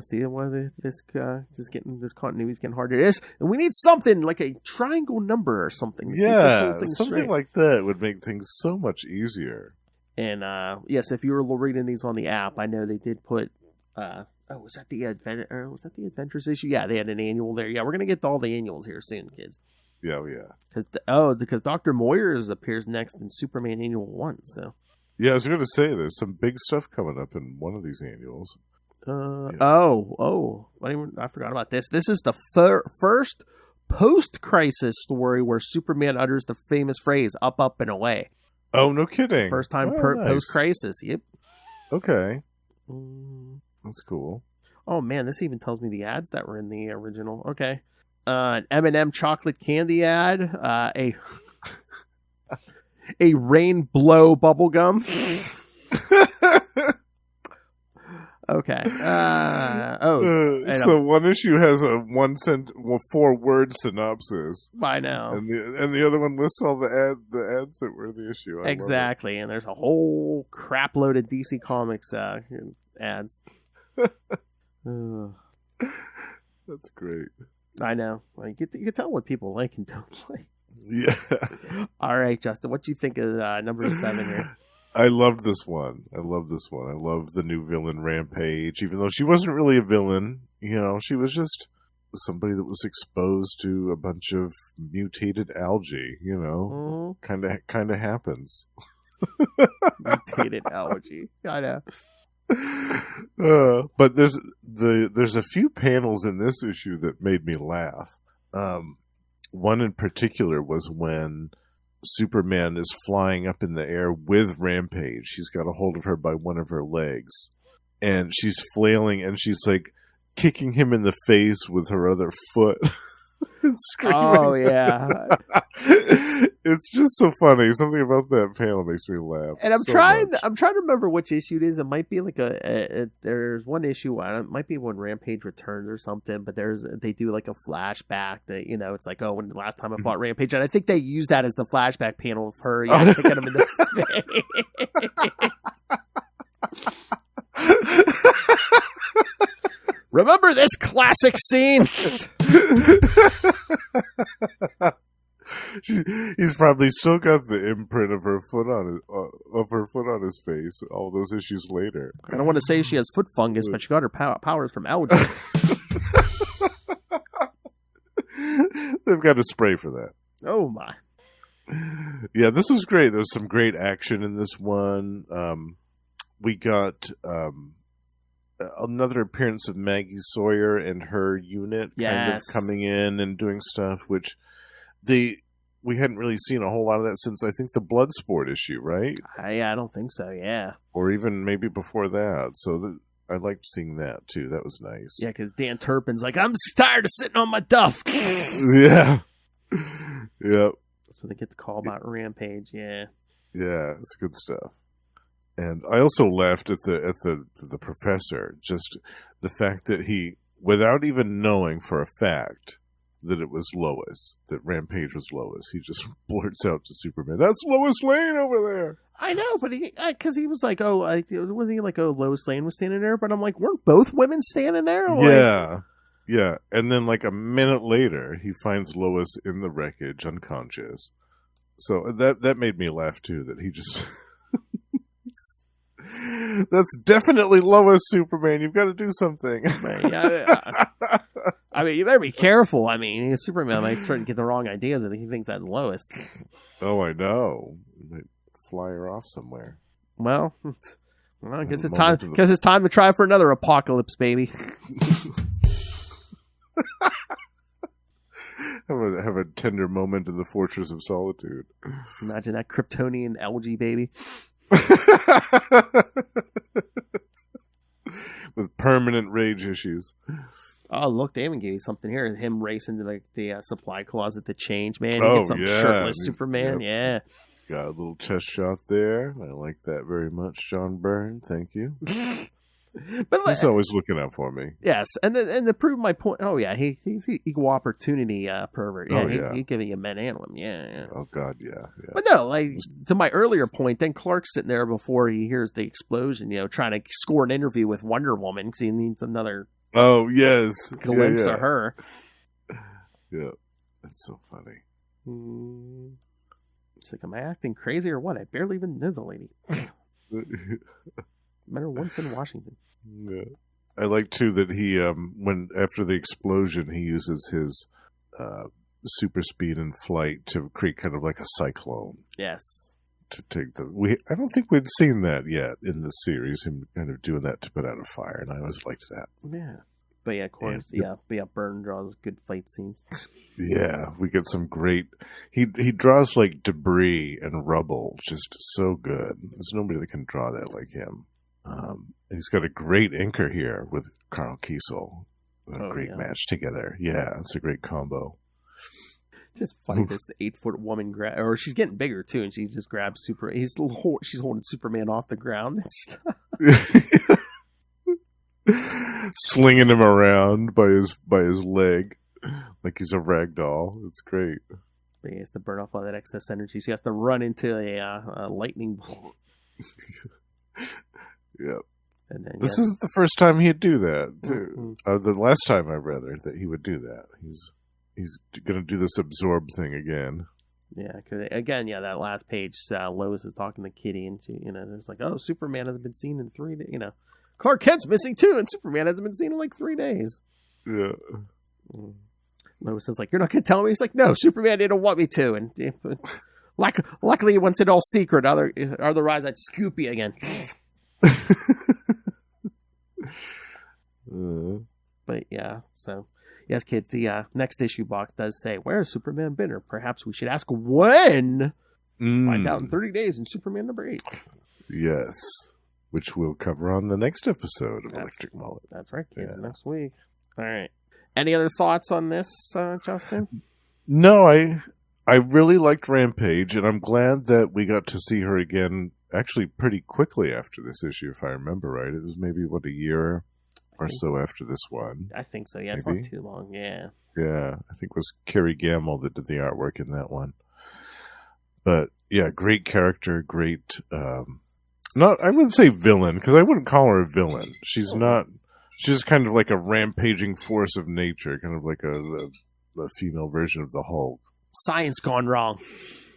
See why this continuity is getting harder. And we need something like a triangle number or something. Yeah, something like that would make things so much easier. And yes, if you were reading these on the app, I know they did put. Was that the Adventures issue? Yeah, they had an annual there. Yeah, we're gonna get to all the annuals here soon, kids. Yeah. Because Dr. Moyers appears next in Superman Annual 1. So. Yeah, I was going to say there's some big stuff coming up in one of these annuals. I forgot about this. This is the first post-crisis story where Superman utters the famous phrase "up, up, and away." Oh, no kidding! First time nice. Post-crisis. Yep. Okay. That's cool. Oh man, this even tells me the ads that were in the original. Okay. An M&M chocolate candy ad. A rain blow bubble gum. Okay. So one issue has a 4-word synopsis. I know. And the other one lists all the ads that were in the issue. I exactly, and there's a whole crap load of DC Comics ads. That's great. I know. Like, you can tell what people like and don't like. Yeah. All right, Justin, what do you think of number 7 here? I love this one. I love the new villain, Rampage, even though she wasn't really a villain. You know, she was just somebody that was exposed to a bunch of mutated algae, you know. Kind of happens. Mutated algae. I know. But there's a few panels in this issue that made me laugh. One in particular was when Superman is flying up in the air with Rampage. She's got a hold of her by one of her legs, and she's flailing, and she's like kicking him in the face with her other foot. And screaming. Oh yeah. It's just so funny. Something about that panel makes me laugh. And I'm so trying much. to remember which issue it is. It might be like there's one issue. It might be when Rampage returns or something. But they do like a flashback that, you know, it's like, oh, when the last time I fought Rampage, and I think they use that as the flashback panel of her kicking him in the face. Remember this classic scene? He's probably still got the imprint of her foot on his face all those issues later. I don't want to say she has foot fungus, but she got her powers from algae. They've got a spray for that. Oh my! Yeah, this was great. There was some great action in this one. We got another appearance of Maggie Sawyer and her unit kind of coming in and doing stuff, which we hadn't really seen a whole lot of that since I think the Bloodsport issue, right? I don't think so. Yeah, or even maybe before that. So I liked seeing that too. That was nice. Yeah, because Dan Turpin's like, I'm tired of sitting on my duff. Yeah. Yep. That's when they get the call about Rampage. Yeah. Yeah, it's good stuff. And I also laughed at the professor, just the fact that he, without even knowing for a fact that it was Lois, that Rampage was Lois, he just blurts out to Superman, "That's Lois Lane over there." I know, but because he was like, wasn't he like, Lois Lane was standing there? But I'm like, weren't both women standing there? Yeah. Yeah. And then like a minute later, he finds Lois in the wreckage, unconscious. So that made me laugh too, that he just... That's definitely Lois, Superman. You've got to do something. I mean, you better be careful. I mean, Superman might start to get the wrong ideas if he thinks that's Lois. Oh, I know. You might fly her off somewhere. Well, I guess it's time. Guess it's time to try for another apocalypse, baby. Have a tender moment in the Fortress of Solitude. Imagine that Kryptonian algae, baby. With permanent rage issues. Oh, look, they even gave you something here. Him racing to the supply closet to change, man. He gets some yeah. shirtless Superman, yeah. Got a little chest shot there. I like that very much, John Byrne. Thank you. But he's always looking out for me. Yes, and to prove my point, he's equal opportunity pervert. Yeah, he's giving you men and women. Yeah. Oh God, yeah. But no, like to my earlier point, then Clark's sitting there before he hears the explosion, trying to score an interview with Wonder Woman because he needs another. Oh yes, glimpse of her. Yeah, that's so funny. It's like, am I acting crazy or what? I barely even know the lady. Met her once in Washington. Yeah. I like too that he, when after the explosion, he uses his super speed and flight to create kind of like a cyclone. Yes. To take I don't think we'd seen that yet in the series. Him kind of doing that to put out a fire, and I always liked that. Yeah. But yeah, of course, Byrne draws good fight scenes. Yeah, we get some great. He draws like debris and rubble, just so good. There's nobody that can draw that like him. He's got a great inker here with Carl Kiesel. A great match together. Yeah, it's a great combo. Just funny, this 8-foot woman or she's getting bigger too, and she just grabs she's holding Superman off the ground and stuff. slinging him around by his leg like he's a rag doll. It's great. He has to burn off all that excess energy. So he has to run into a lightning bolt. Yep. And then, This isn't the first time he'd do that, too. The last time, that he would do that. He's going to do this absorb thing again. Yeah, because again, that last page, Lois is talking to Kitty, and she, it's like, oh, Superman hasn't been seen in 3 days. Clark Kent's missing too, and Superman hasn't been seen in like 3 days. Yeah. Lois is like, you're not going to tell me? He's like, no, Superman didn't want me to. And luckily, he wants it all secret. Otherwise, I'd scoop you again. But yeah, so yes, kids, the next issue box does say, where's Superman been? Or perhaps we should ask when. Find out in 30 days in Superman number 8. Yes. Which we'll cover on the next episode of Electric Mullet. That's right, kids, next week. All right. Any other thoughts on this, Justin? No, I really liked Rampage, and I'm glad that we got to see her again actually pretty quickly after this issue, if I remember right. It was maybe, a year or so after this one. I think so, yeah. Maybe? It's not too long, yeah. Yeah, I think it was Kerry Gamble that did the artwork in that one. But, yeah, great character, great... I wouldn't say villain, because I wouldn't call her a villain. She's not... She's kind of like a rampaging force of nature, kind of like a female version of the Hulk. Science gone wrong.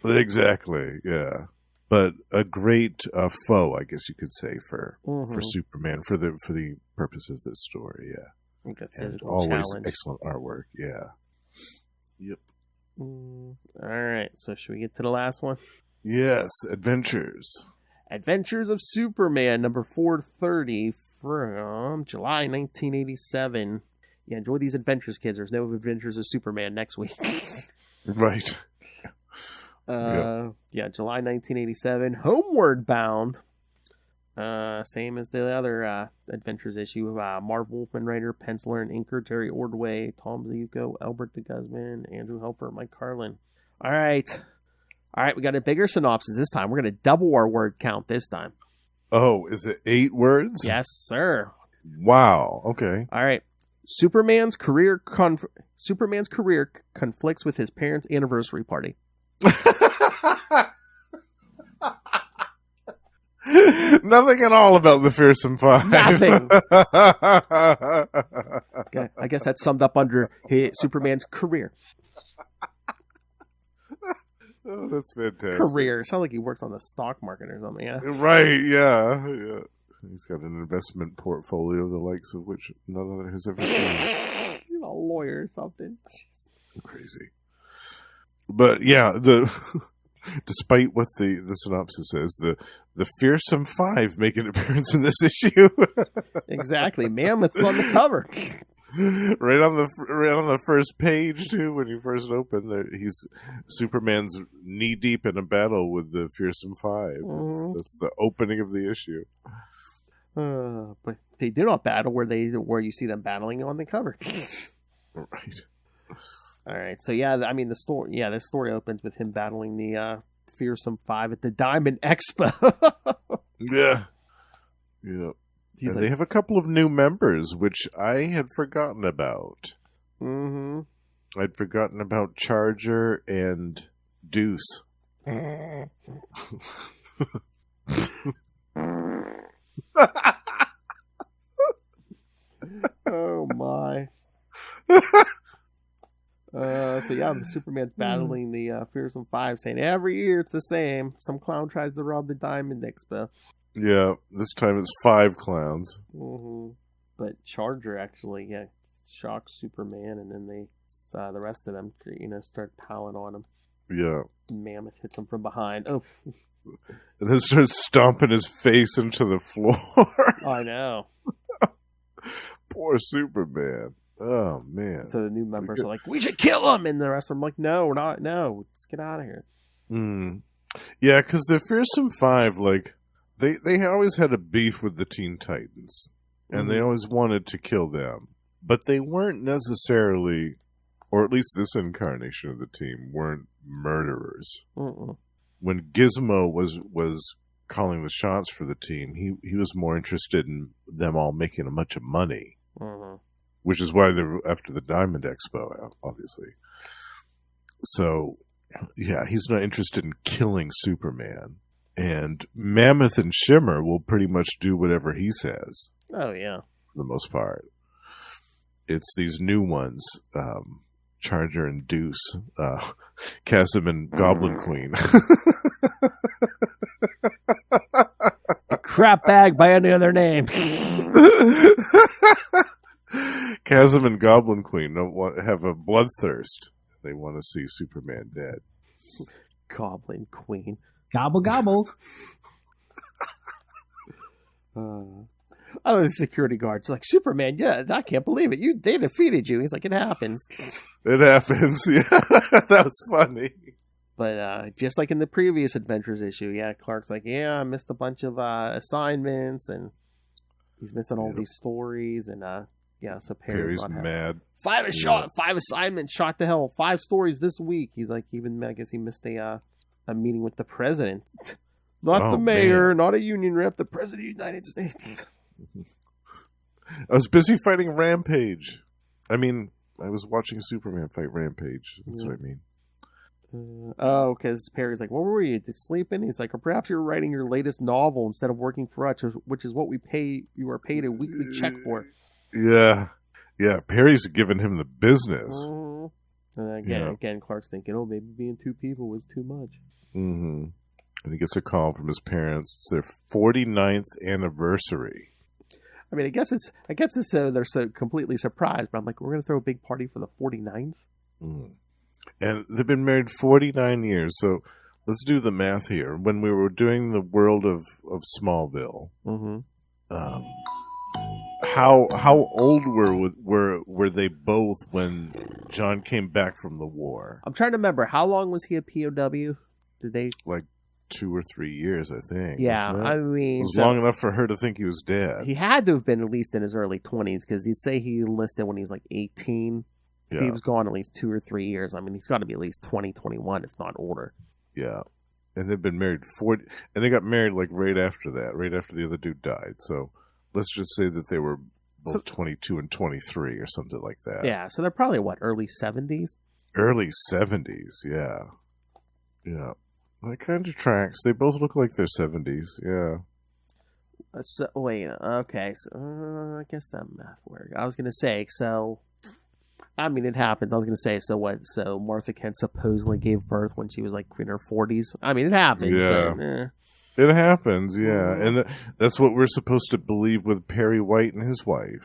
Exactly, yeah. But a great foe, I guess you could say, for Superman, for the purpose of this story, yeah. Like a physical always challenge. Excellent artwork, yeah. Yep. All right, so should we get to the last one? Yes, Adventures of Superman, number 430 from July 1987. Yeah, enjoy these adventures, kids. There's no Adventures of Superman next week. Right. Yeah, July 1987. Homeward Bound. Same as the other Adventures issue. Marv Wolfman writer, penciler, and inker Jerry Ordway, Tom Zayuko, Albert de Guzman, Andrew Helfer, Mike Carlin. All right, we got a bigger synopsis this time. We're going to double our word count this time. Oh, is it 8 words? Yes, sir. Wow. Okay. All right. Superman's career conflicts with his parents' anniversary party. Nothing at all about the Fearsome Five. Nothing. Okay, I guess that's summed up under Superman's career. Oh, that's fantastic. Career. Sounds like he works on the stock market or something. Yeah. Right. Yeah. He's got an investment portfolio, the likes of which none other has ever seen. He's a lawyer or something. Crazy. But yeah, despite what the synopsis says, the Fearsome Five make an appearance in this issue. Exactly. Mammoth's on the cover. Right on the first page too. When you first open, Superman's knee deep in a battle with the Fearsome Five. That's the opening of the issue. But they do not battle where you see them battling on the cover. Right. All right. So yeah, I mean this story opens with him battling the Fearsome Five at the Diamond Expo. Yeah. Yeah. They have a couple of new members, which I had forgotten about. Mm-hmm. I'd forgotten about Charger and Deuce. Oh my. So yeah, Superman's battling the Fearsome Five, saying every year it's the same. Some clown tries to rob the Diamond Expo. Yeah, this time it's 5 clowns. Mm-hmm. But Charger actually, shocks Superman, and then the rest of them, start piling on him. Yeah. Mammoth hits him from behind. Oh. And then starts stomping his face into the floor. I know. Poor Superman. Oh, man. So the new members are like, we should kill him! And the rest of them are like, no, we're not. No, let's get out of here. Yeah, because the Fearsome Five, they always had a beef with the Teen Titans. And they always wanted to kill them. But they weren't necessarily, or at least this incarnation of the team, weren't murderers. Mm-mm. When Gizmo was calling the shots for the team. He was more interested in them all making a bunch of money, which is why they're after the Diamond Expo, obviously. So, yeah, he's not interested in killing Superman. And Mammoth and Shimmer will pretty much do whatever he says. Oh, yeah. For the most part. It's these new ones, Charger and Deuce, Chasm and Goblin Queen. Crap bag by any other name. Chasm and Goblin Queen have a bloodthirst. They want to see Superman dead. Goblin Queen. Gobble, gobble. I know the security guard's like, Superman, yeah, I can't believe it. They defeated you. He's like, it happens. It happens, yeah. That was funny. But just like in the previous Adventures issue, yeah, Clark's like, yeah, I missed a bunch of assignments, and he's missing all these stories, and yeah, so Perry's mad. 5 assignments shot to hell, 5 stories this week. He's like, I guess he missed a meeting with the president. Not the mayor, not a union rep, the president of the United States. I was busy fighting Rampage. I mean, I was watching Superman fight Rampage. That's what I mean. Because Perry's like, what were you sleeping? He's like, or perhaps you're writing your latest novel instead of working for us, which is what you are paid a weekly check for. Yeah. Perry's giving him the business. And again, Clark's thinking, oh, maybe being 2 people was too much. And he gets a call from his parents. It's their 49th anniversary. I mean, I guess it's so they're so completely surprised, but I'm like, we're going to throw a big party for the 49th? And they've been married 49 years, so let's do the math here. When we were doing the world of Smallville, how old were they both when John came back from the war? I'm trying to remember. How long was he a POW? Did they... Like 2 or 3 years, I think. Yeah, I mean... It was long enough for her to think he was dead. He had to have been at least in his early 20s, because he'd say he enlisted when he was like 18. Yeah. He was gone at least 2 or 3 years. I mean, he's got to be at least 20, 21, if not older. Yeah. And they've been married 40... And they got married like right after that, right after the other dude died. So let's just say that they were both 22 and 23 or something like that. Yeah, so they're probably, early 70s? Early 70s, yeah. Yeah. That kind of tracks. They both look like they're 70s, yeah. So, wait, okay. So, I guess that math works. I was going to say, so... I mean, it happens. I was going to say, so what? So Martha Kent supposedly gave birth when she was like in her 40s. I mean, it happens. Yeah. But, It happens, yeah. And that's what we're supposed to believe with Perry White and his wife.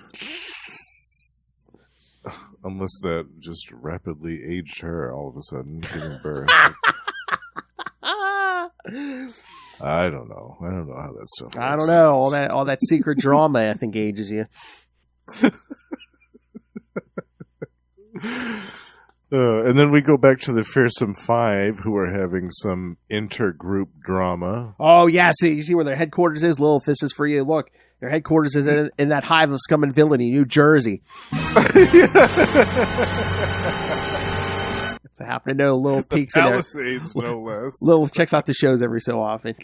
Unless that just rapidly aged her all of a sudden, giving birth. I don't know. I don't know how that stuff works. I don't know. All that secret drama, I think, ages you. And then we go back to the Fearsome Five, who are having some intergroup drama. Oh, yeah. See, you see where their headquarters is? Lilith, this is for you. Look, their headquarters is in that hive of scum and villainy, New Jersey. So I happen to know Lilith peeks in there. Palisades, no less. Lilith checks out the shows every so often.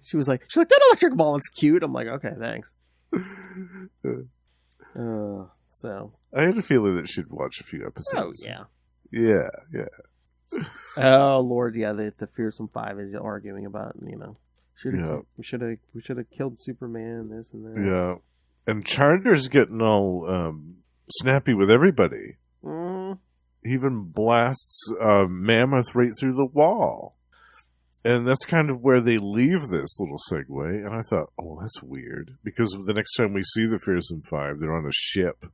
She's like, that Electric Mullet's cute. I'm like, okay, thanks. So I had a feeling that she'd watch a few episodes. Oh, yeah. Yeah. Oh, Lord, yeah, the Fearsome Five is arguing about, we should have killed Superman, this and that. Yeah. And Charger's getting all snappy with everybody. He even blasts Mammoth right through the wall. And that's kind of where they leave this little segue. And I thought, oh, that's weird. Because the next time we see the Fearsome Five, they're on a ship.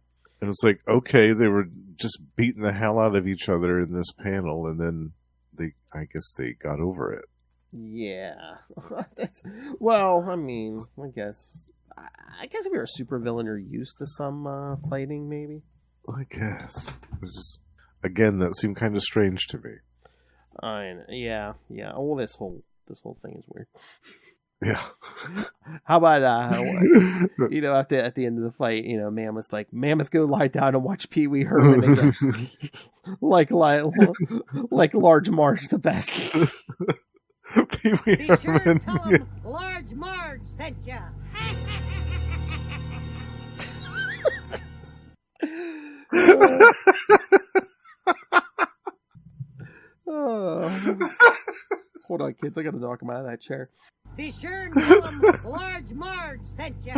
And it's like, okay, they were just beating the hell out of each other in this panel. And then I guess they got over it. Yeah. Well, I mean, I guess if you're a supervillain, you're used to some fighting, maybe. I guess. It was just, again, that seemed kind of strange to me. Yeah. Oh, this whole thing is weird. Yeah. How about at the end of the fight, Mammoth's like, Mammoth, go lie down and watch Pee Wee Herman again. like Large Marge the best. Pee Wee Be sure Herman. and tell him Large Marge sent ya. Hold on, kids. I gotta knock him out of that chair. Be sure and tell him Large Marge sent ya.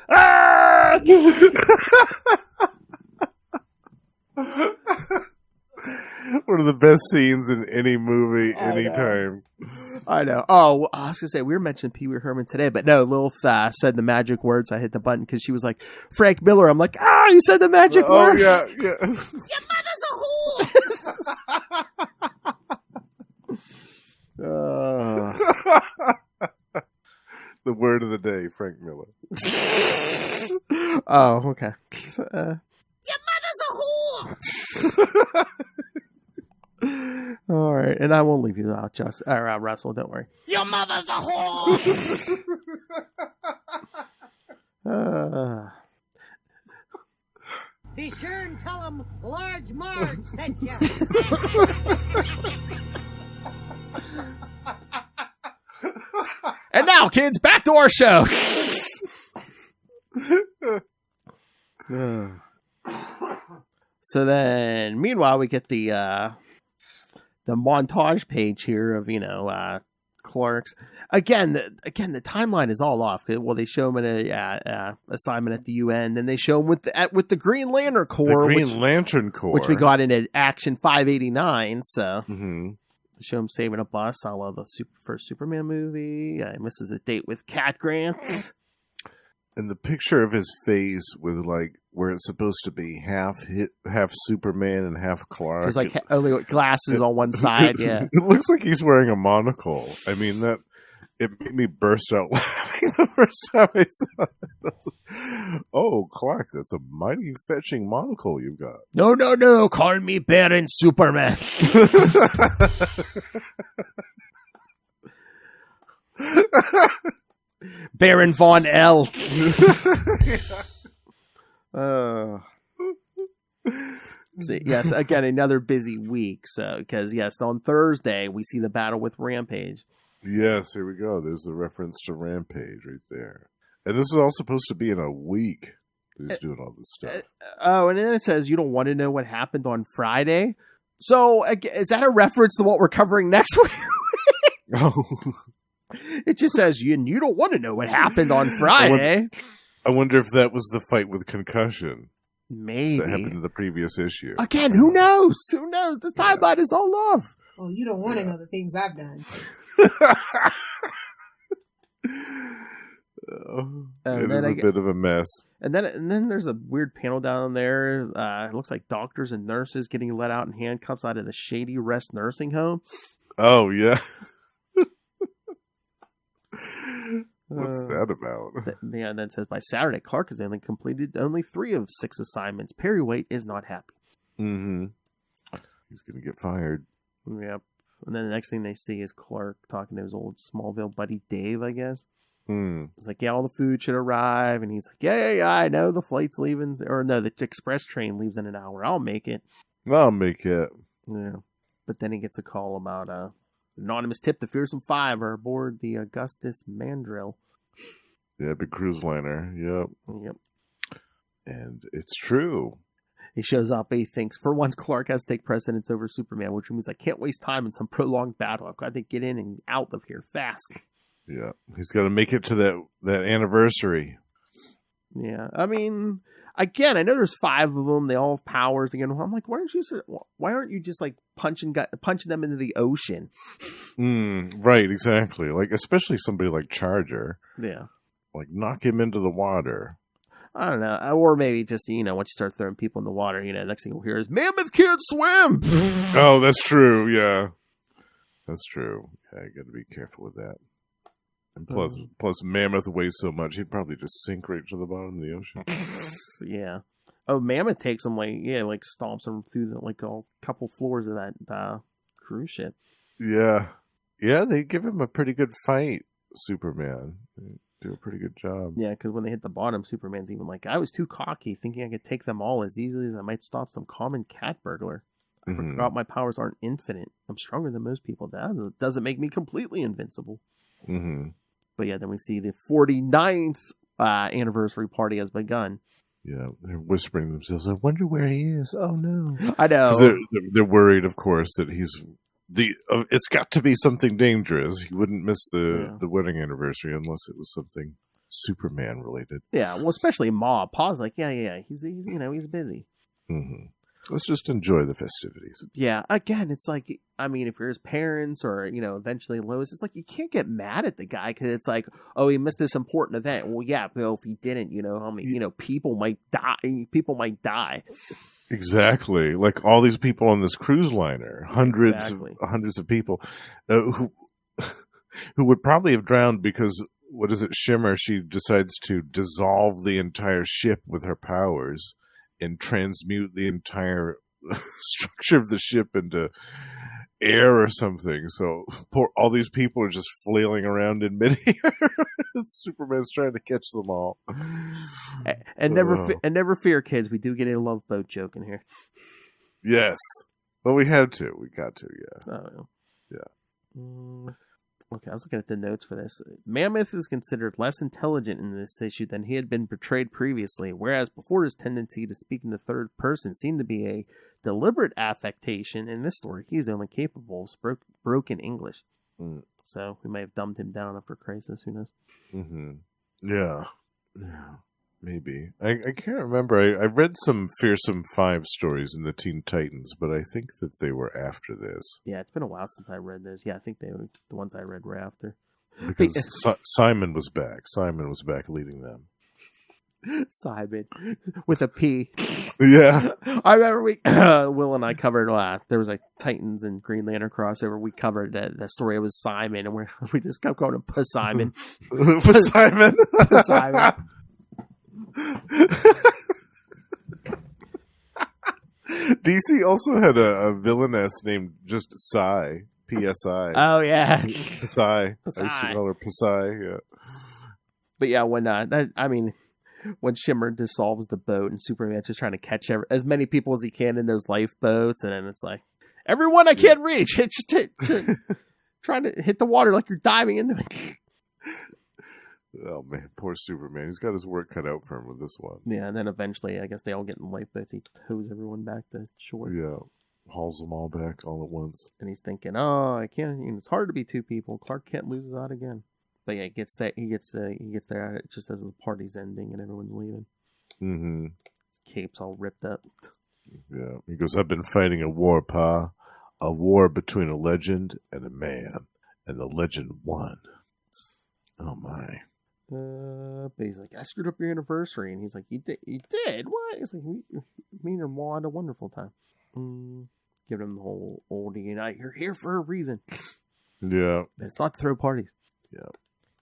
Ah! One of the best scenes in any movie, anytime. I know. Oh, I was gonna say we were mentioning Pee Wee Herman today, but no, Lilith said the magic words. I hit the button because she was like Frank Miller. I'm like, you said the magic word. Oh yeah. Your mother's a whore. The word of the day, Frank Miller. Oh, okay. Your mother's a whore. All right, and I won't leave you out, Russell. Don't worry. Your mother's a whore. Be sure and tell him Large Marge sent ya. And now, kids, back to our show. So then, meanwhile, we get the montage page here of Clark's. Again, the timeline is all off. Well, they show him in a assignment at the UN, then they show him with the Green Lantern Corps, Lantern Corps, which we got in Action 589. So. Mm-hmm. Show him saving a bus. I love the first Superman movie. He misses a date with Cat Grant. And the picture of his face with where it's supposed to be half Superman and half Clark. There's only glasses on one side. Yeah, it looks like he's wearing a monocle. I mean it made me burst out laughing the first time I saw it. Oh, Clark, that's a mighty fetching monocle you've got. No, call me Baron Superman. Baron Von L. See, yes, again, another busy week. So, because yes, on Thursday we see the battle with Rampage. Yes, here we go. There's a reference to Rampage right there. And this is all supposed to be in a week. He's doing all this stuff. And then it says, you don't want to know what happened on Friday? So, is that a reference to what we're covering next week? Oh. It just says, you don't want to know what happened on Friday. I wonder if that was the fight with concussion. Maybe. That happened in the previous issue. Again, who knows? Who knows? The timeline is all love. Oh, you don't want to know the things I've done. It is a bit of a mess. And then there's a weird panel down there. It looks like doctors and nurses getting let out in handcuffs out of the Shady Rest nursing home. Oh, yeah. What's that about? Yeah, and then it says, by Saturday, Clark has only completed 3 of 6 assignments. Perry is not happy. Mm-hmm. He's going to get fired. Yep. And then the next thing they see is Clark talking to his old Smallville buddy Dave, I guess. It's like, yeah, all the food should arrive. And he's like, yeah, I know the flight's leaving. Or no, the express train leaves in an hour. I'll make it. I'll make it. Yeah. But then he gets a call about anonymous tip. The Fearsome Five are aboard the Augustus Mandrill. Yeah, big cruise liner. Yep. And it's true. He shows up. He thinks, for once, Clark has to take precedence over Superman, which means I can't waste time in some prolonged battle. I've got to get in and out of here fast. Yeah, he's got to make it to that anniversary. Yeah, I mean, again, I know there's 5 of them. They all have powers. Again, I'm like, why aren't you just like punching them into the ocean? Right, exactly. Like, especially somebody like Charger. Yeah, like knock him into the water. I don't know, or maybe just once you start throwing people in the water, next thing we'll hear is Mammoth can't swim. Oh, that's true. Yeah, that's true. Yeah, I got to be careful with that. And plus, Mammoth weighs so much, he'd probably just sink right to the bottom of the ocean. Yeah. Oh, Mammoth takes him like stomps him through a couple floors of that cruise ship. Yeah. Yeah, they give him a pretty good fight, Superman. do a pretty good job. Yeah, because when they hit the bottom, Superman's even like, I was too cocky, thinking I could take them all as easily as I might stop some common cat burglar. I forgot my powers aren't infinite. I'm stronger than most people. That doesn't make me completely invincible. Mm-hmm. But yeah, then we see the 49th anniversary party has begun. Yeah, they're whispering to themselves, I wonder where he is. Oh, no. I know. 'Cause they're worried, of course, that he's... it's got to be something dangerous. He wouldn't miss the wedding anniversary unless it was something Superman related. Yeah, well, especially Ma. Pa's like, yeah, he's he's busy. Mm-hmm. Let's just enjoy the festivities. Yeah, again, it's like, I mean, if you're his parents or, eventually Lois, it's like you can't get mad at the guy because it's like, oh, he missed this important event. Well, yeah, but if he didn't, how many, people might die. Exactly. Like all these people on this cruise liner, hundreds of people who would probably have drowned because, what is it, Shimmer, she decides to dissolve the entire ship with her powers and transmute the entire structure of the ship into air or something. So all these people are just flailing around in midair. Superman's trying to catch them all. And never fear, kids. We do get a love boat joke in here. Yes. Well, we had to. We got to, yeah. Oh, yeah. Okay, I was looking at the notes for this. Mammoth is considered less intelligent in this issue than he had been portrayed previously, whereas before his tendency to speak in the third person seemed to be a deliberate affectation. In this story, he's only capable of broken English. So we might have dumbed him down after Crisis. Who knows? Mm-hmm. Yeah. Maybe. I can't remember. I read some Fearsome Five stories in the Teen Titans, but I think that they were after this. Yeah, it's been a while since I read those. Yeah, I think they were the ones I read were after. Because Simon was back. Simon was back leading them. Simon with a P. Yeah. I remember Will and I covered, there was a Titans and Green Lantern crossover. We covered the story. It was Simon, and we just kept going to Simon. Simon. Simon. DC also had a villainess named just Psy. PSI. Oh, yeah. Psy. I used to call her Psy, yeah. But yeah, when Shimmer dissolves the boat and Superman's just trying to catch as many people as he can in those lifeboats, and then it's like, everyone I can't reach, it's just trying to hit the water like you're diving into it. Oh man, poor Superman. He's got his work cut out for him with this one. Yeah, and then eventually, I guess they all get in lifeboats. He tows everyone back to shore. Yeah, hauls them all back all at once. And he's thinking, oh, I can't. It's hard to be two people. Clark Kent loses out again. But yeah, he gets there just as the party's ending and everyone's leaving. Mm-hmm. His cape's all ripped up. Yeah, he goes, I've been fighting a war, Pa. A war between a legend and a man. And the legend won. Oh, my. But he's like, I screwed up your anniversary. And he's like, you did? What? He's like, me and your mom had a wonderful time. Give him the whole oldie and you're here for a reason. Yeah. It's not to throw parties. Yeah.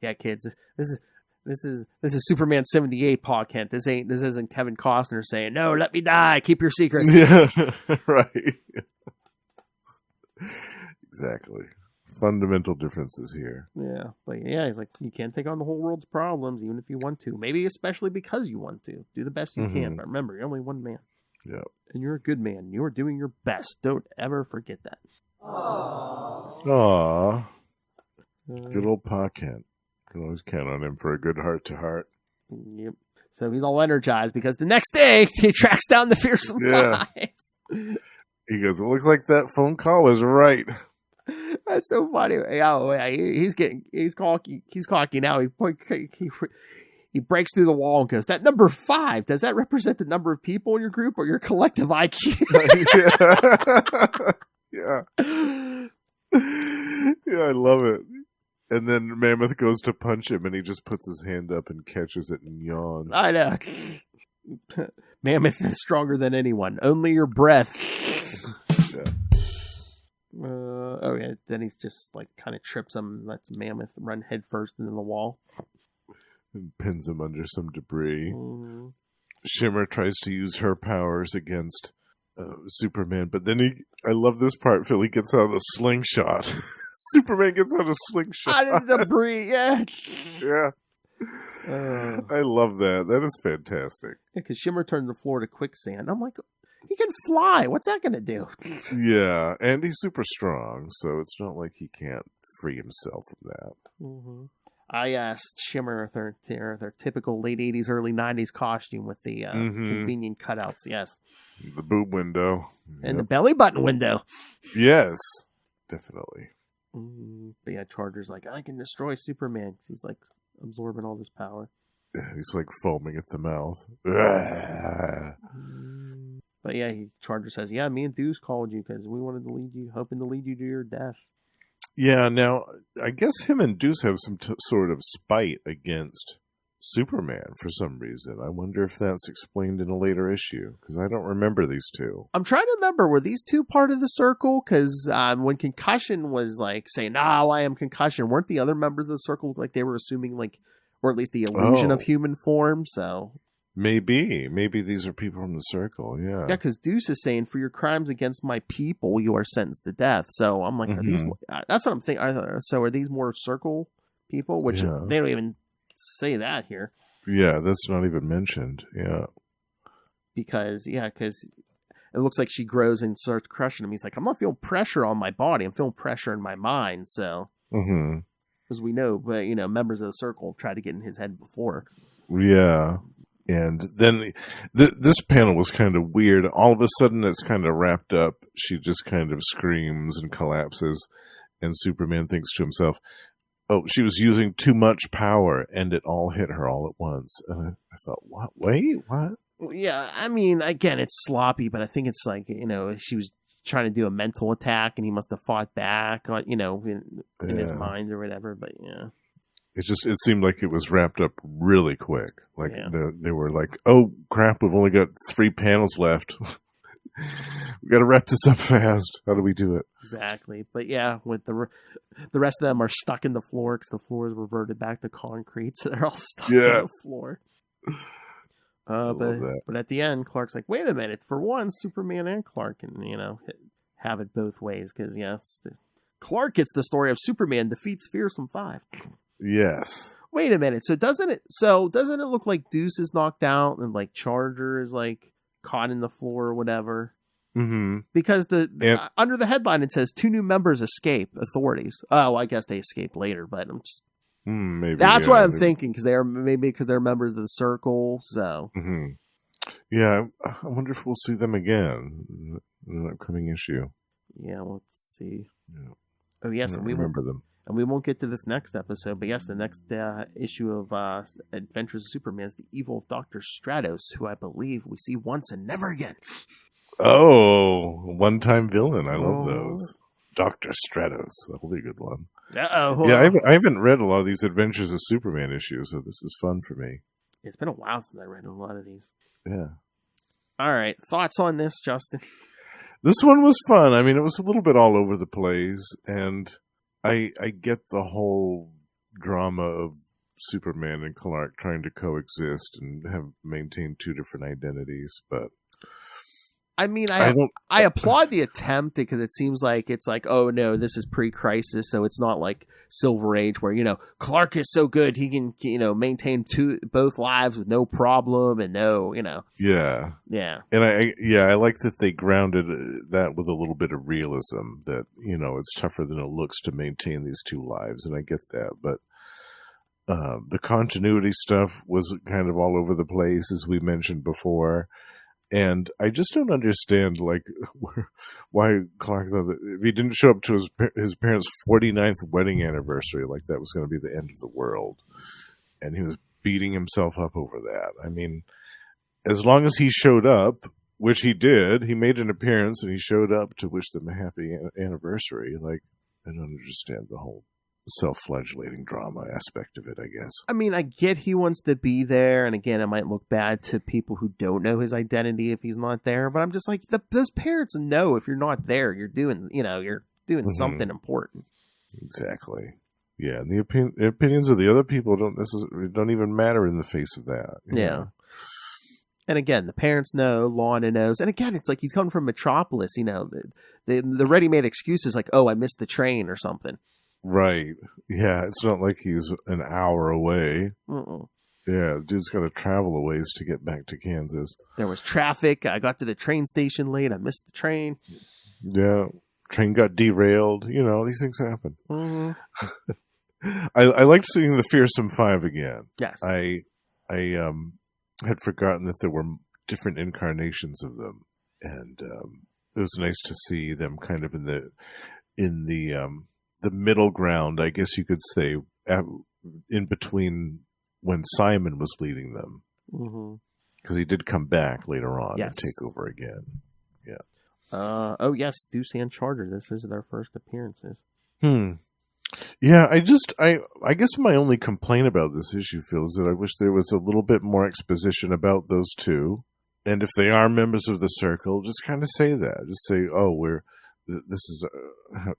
Yeah, kids. This is Superman 78, Pa Kent. This isn't Kevin Costner saying, no, let me die. Keep your secret. Yeah. Right. Exactly. Fundamental differences here. Yeah, but yeah, he's like, you can't take on the whole world's problems, even if you want to. Maybe especially because you want to. Do the best you can, but remember, you're only one man. Yeah. And you're a good man. You are doing your best. Don't ever forget that. Aww. Good old Pa Kent. Can always count on him for a good heart-to-heart. Yep. So he's all energized because the next day he tracks down the Fearsome Five. He goes, it looks like that phone call was right. That's so funny. Yeah, he's cocky. He's cocky now. He breaks through the wall and goes, that number 5, does that represent the number of people in your group or your collective IQ? Yeah. Yeah, I love it. And then Mammoth goes to punch him and he just puts his hand up and catches it and yawns. I know. Mammoth is stronger than anyone. Only your breath. Yeah. Then he's just like kind of trips him and lets Mammoth run headfirst into the wall. And pins him under some debris. Shimmer tries to use her powers against Superman, but then I love this part, Phil, he gets out a slingshot. Superman gets out a slingshot. Out of the debris, yeah. Yeah. I love that. That is fantastic. Because Shimmer turned the floor to quicksand. I'm like, he can fly. What's that going to do? Yeah, and he's super strong, so it's not like he can't free himself from that. Mm-hmm. I asked Shimmer if their typical late 80s, early 90s costume with the convenient cutouts. Yes. The boob window. And the belly button window. Yes, definitely. But yeah, Charger's like, I can destroy Superman. He's like absorbing all this power. He's like foaming at the mouth. But yeah, Charger says, yeah, me and Deuce called you because we wanted to hoping to lead you to your death. Yeah, now, I guess him and Deuce have some sort of spite against Superman for some reason. I wonder if that's explained in a later issue, because I don't remember these two. I'm trying to remember, were these two part of the Circle? Because when Concussion was like saying, no, I am Concussion, weren't the other members of the Circle like they were assuming like, or at least the illusion of human form? So maybe these are people from the Circle. Yeah, because Deuce is saying, for your crimes against my people, you are sentenced to death. So I'm like, are these? That's what I'm thinking. So are these more Circle people? Which they don't even say that here. Yeah, that's not even mentioned. Yeah, because it looks like she grows and starts crushing him. He's like, I'm not feeling pressure on my body. I'm feeling pressure in my mind. So, as we know, but members of the Circle have tried to get in his head before. Yeah. And then this panel was kind of weird. All of a sudden, it's kind of wrapped up. She just kind of screams and collapses. And Superman thinks to himself, oh, she was using too much power. And it all hit her all at once. And I thought, what? Wait, what? Well, yeah, I mean, again, it's sloppy, but I think it's like, she was trying to do a mental attack and he must have fought back, in his mind or whatever. But yeah. It seemed like it was wrapped up really quick. Like they were like, oh crap, we've only got 3 panels left. We got to wrap this up fast. How do we do it? Exactly. But yeah, with the rest of them are stuck in the floor because the floor is reverted back to concrete, so they're all stuck on the floor. But at the end, Clark's like, wait a minute. For one, Superman and Clark can have it both ways because Clark gets the story of Superman defeats Fearsome Five. Yes. Wait a minute. So doesn't it look like Deuce is knocked out and like Charger is like caught in the floor or whatever? Mm-hmm. Because under the headline it says 2 new members escape authorities. Oh, I guess they escape later, but I'm just maybe that's what I'm thinking because they're members of the Circle. So yeah, I wonder if we'll see them again in an upcoming issue. Yeah, let's see. Yeah. Oh yes, and we remember them. And we won't get to this next episode, but yes, the next issue of Adventures of Superman is the evil of Dr. Stratos, who I believe we see once and never again. Oh, one-time villain. I love those. Dr. Stratos. That'll be a good one. Uh-oh. Yeah, I haven't read a lot of these Adventures of Superman issues, so this is fun for me. It's been a while since I read a lot of these. Yeah. All right. Thoughts on this, Justin? This one was fun. I mean, it was a little bit all over the place, and I get the whole drama of Superman and Clark trying to coexist and have maintained 2 different identities, but I mean, I applaud the attempt because it seems like it's like, oh no, this is pre-crisis, so it's not like Silver Age where Clark is so good he can maintain both lives with no problem and yeah. And I like that they grounded that with a little bit of realism that it's tougher than it looks to maintain these 2 lives, and I get that, but the continuity stuff was kind of all over the place, as we mentioned before. And I just don't understand, why Clark thought that if he didn't show up to his parents' 49th wedding anniversary, like that was going to be the end of the world. And he was beating himself up over that. I mean, as long as he showed up, which he did, he made an appearance and he showed up to wish them a happy anniversary. I don't understand the whole self-flagellating drama aspect of it, I guess. I mean, I get he wants to be there, and again, it might look bad to people who don't know his identity if he's not there, but I'm just like, those parents know if you're not there, you're doing something important. Exactly. Yeah, and the opinions of the other people don't even matter in the face of that. Yeah. And again, the parents know, Lana knows, and again, it's like he's coming from Metropolis, the ready-made excuse is like, oh, I missed the train or something. Right. Yeah, it's not like he's an hour away. Mm-mm. Yeah, dude's got to travel a ways to get back to Kansas. There was traffic. I got to the train station late. I missed the train. Yeah, train got derailed. You know, these things happen. Mm-hmm. I liked seeing the Fearsome Five again. Yes. I had forgotten that there were different incarnations of them, and it was nice to see them kind of in the middle ground, I guess you could say, in between when Simon was leading them, because he did come back later on and take over again. Yeah. Oh yes, Deuce and Charger. This is their first appearances. Yeah, I guess my only complaint about this issue, Phil, is that I wish there was a little bit more exposition about those two. And if they are members of the circle, just kind of say that. Just say, oh,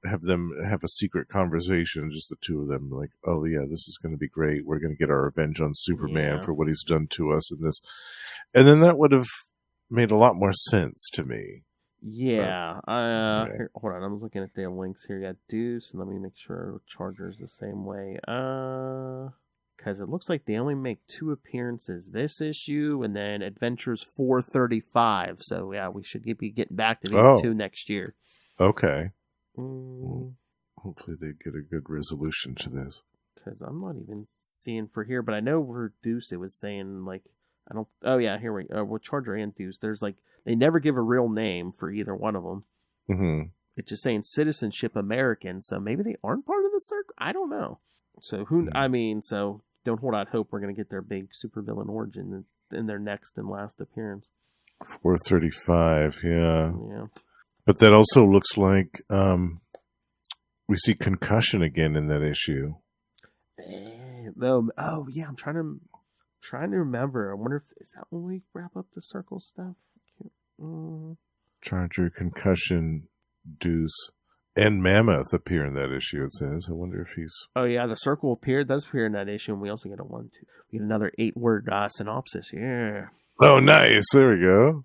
have them have a secret conversation, just the two of them, like, oh yeah, this is going to be great. We're going to get our revenge on Superman for what he's done to us in this. And then that would have made a lot more sense to me. Yeah. Here, hold on. I'm looking at the links here. You got Deuce, and let me make sure Charger's the same way. Because it looks like they only make 2 appearances this issue, and then Adventures 435. So yeah, we should be getting back to these 2 next year. Okay. Well, hopefully they get a good resolution to this. Because I'm not even seeing for here, but I know for Deuce it was saying like I don't. Oh yeah, here we go. With Charger and Deuce, there's like they never give a real name for either one of them. It's just saying citizenship American, so maybe they aren't part of the circle. I don't know. So who? I mean, so don't hold out hope we're gonna get their big supervillain origin in their next and last appearance. 435, yeah. But that also looks like we see Concussion again in that issue. Oh yeah, I'm trying to remember. I wonder if is that when we wrap up the circle stuff. Charger, Concussion, Deuce, and Mammoth appear in that issue. It says. I wonder if he's. Oh yeah, the circle does appear in that issue, and we also get we get another 8-word synopsis. Yeah. Oh, nice. There we go.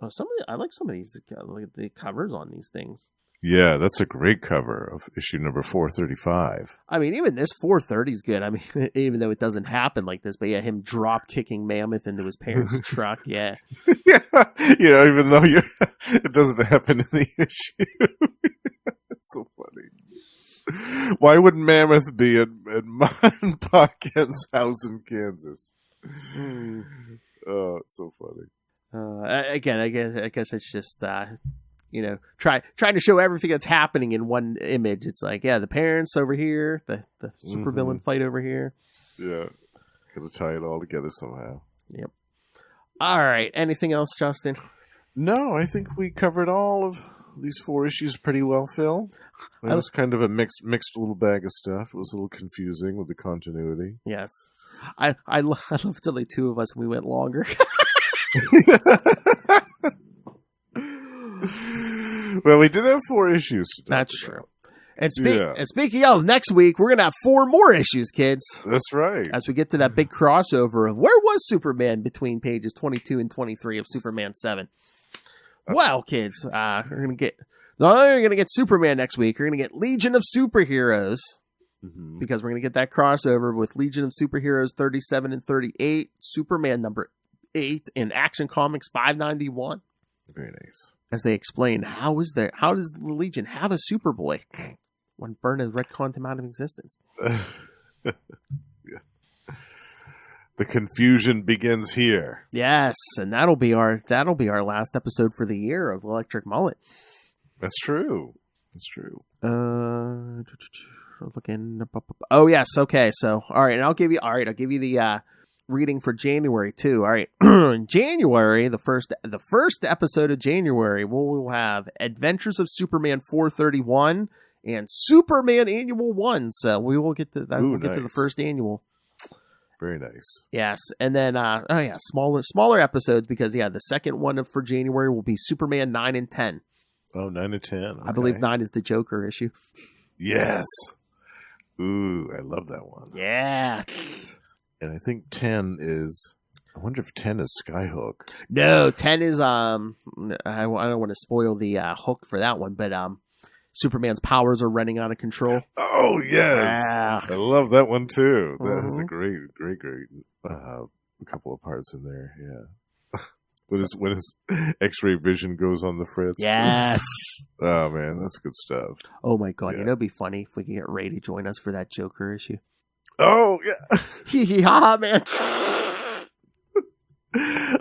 Oh, I like some of these the covers on these things. Yeah, that's a great cover of issue number 435. I mean, even this 430 is good. I mean, even though it doesn't happen like this, but yeah, him drop kicking Mammoth into his parents' truck. Yeah, yeah. Even though it doesn't happen in the issue. That's so funny. Why would Mammoth be at Mon Pa Kent's house in Kansas? Oh, it's so funny. Again, I guess it's just trying to show everything that's happening in one image. It's like, yeah, the parents over here, the supervillain fight over here. Yeah, gotta tie it all together somehow. Yep. All right. Anything else, Justin? No, I think we covered all of these 4 issues pretty well, Phil. It was kind of a mixed little bag of stuff. It was a little confusing with the continuity. Yes. I love it's only 2 of us and we went longer. Well, we did have 4 issues to talk That's about. true. And speaking of, next week, we're going to have 4 more issues, kids. That's right. As we get to that big crossover of where was Superman between pages 22 and 23 of Superman 7. Well, kids, we're going to get Superman next week. We're going to get Legion of Superheroes. Because we're going to get that crossover with Legion of Superheroes 37 and 38, Superman number 8, and Action Comics 591. Very nice. As they explain, how does the Legion have a Superboy when Byrne has retconned him out of existence? Yeah. The confusion begins here. Yes, and that'll be our last episode for the year of Electric Mullet. That's true. Looking. Oh yes. Okay. So all right, and I'll give you the reading for January too. All right, in January, the first episode of January, we'll have Adventures of Superman 431 and Superman Annual 1. So we will get to that. We'll get to the first annual. Very nice. Yes, and then smaller episodes because the second one for January will be Superman 9 and 10. Oh, 9 and 10. Okay. I believe 9 is the Joker issue. Yes. Ooh, I love that one. Yeah. And I think 10 is. I wonder if 10 is Skyhook. No, 10 is I don't want to spoil the hook for that one, but Superman's powers are running out of control. Oh, yes. Yeah. I love that one, too. That Mhm. is a great couple of parts in there, yeah. When his X-ray vision goes on the fritz. Yes. Oh, man, that's good stuff. Oh, my God. Yeah. You know, it'd be funny if we could get Ray to join us for that Joker issue. Oh, yeah. Hee hee ha, man.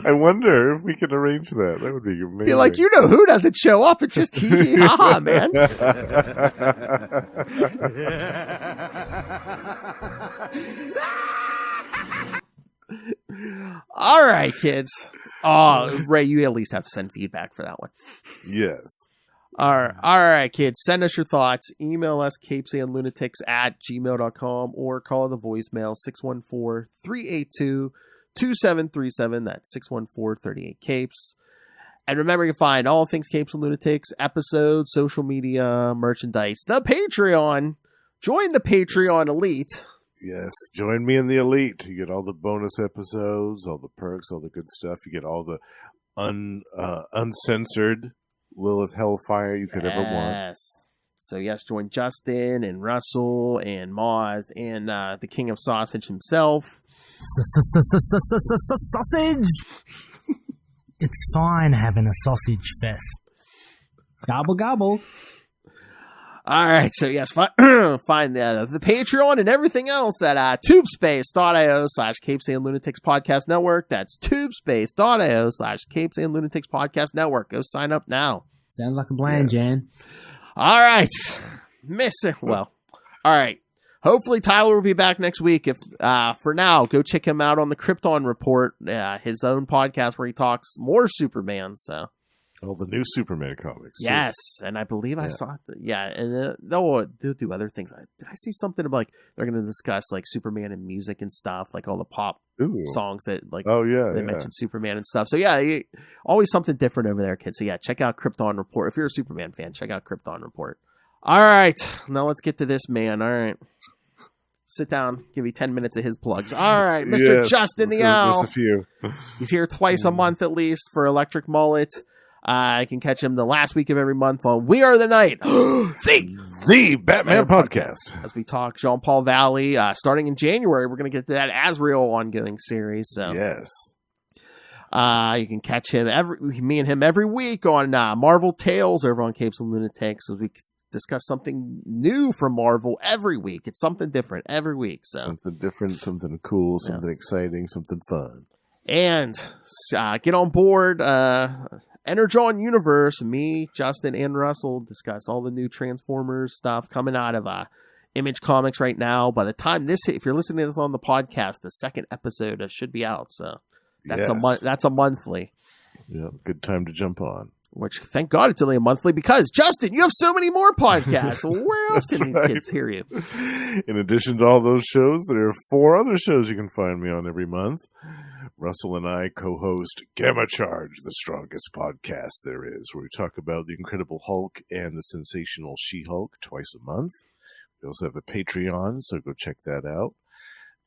I wonder if we can arrange that. That would be amazing. Be like, you know who doesn't show up? It's just hee hee ha ha, man. All right, kids. Oh, Ray, you at least have to send feedback for that one. Yes. All right, kids. Send us your thoughts. Email us, CapesandLunatics@gmail.com, or call the voicemail 614-382-2737. That's 614-38-CAPES. And remember, you can find all things Capes and Lunatics, episodes, social media, merchandise, the Patreon. Join the Patreon Elite. Yes, join me in the Elite. You get all the bonus episodes, all the perks, all the good stuff. You get all the uncensored Lilith Hellfire you could ever want. Yes. So, yes, join Justin and Russell and Moz and the King of Sausage himself. Sausage! It's fine having a sausage fest. Gobble, gobble. All right, so yes, find the Patreon and everything else at tubespace.io/CapesandLunatics Podcast Network. That's tubespace.io/CapesandLunatics Podcast Network. Go sign up now. Sounds like a plan, Jan. All right, all right. Hopefully Tyler will be back next week. If for now, go check him out on the Krypton Report, his own podcast where he talks more Superman. So. All the new Superman comics. Yes, and I believe I saw it. Yeah, and they'll do other things. Did I see something about like they're going to discuss like Superman and music and stuff, like all the pop songs that like they mentioned Superman and stuff. So yeah, always something different over there, kids. So yeah, check out Krypton Report. If you're a Superman fan, check out Krypton Report. All right, now let's get to this man. All right. Sit down. Give me 10 minutes of his plugs. All right, Mr. Justin the Owl. Just a few. He's here twice a month at least for Electric Mullet. I can catch him the last week of every month on We Are the Night, the Batman podcast. As we talk Jean-Paul Valley, starting in January, we're going to get to that Azrael ongoing series. So yes, you can catch me and him every week on Marvel Tales over on Capes and Lunatics, as we discuss something new from Marvel every week. It's something different every week. So something different, something cool, something exciting, something fun. And get on board. Energon Universe, me, Justin, and Russell discuss all the new Transformers stuff coming out of Image Comics right now. By the time if you're listening to this on the podcast, the second episode should be out. So that's a monthly. Yeah, good time to jump on. Which, thank God, it's only a monthly because Justin, you have so many more podcasts. Where else can these kids hear you? In addition to all those shows, there are 4 other shows you can find me on every month. Russell and I co-host Gamma Charge, the strongest podcast there is, where we talk about the Incredible Hulk and the sensational She-Hulk twice a month. We also have a Patreon, so go check that out.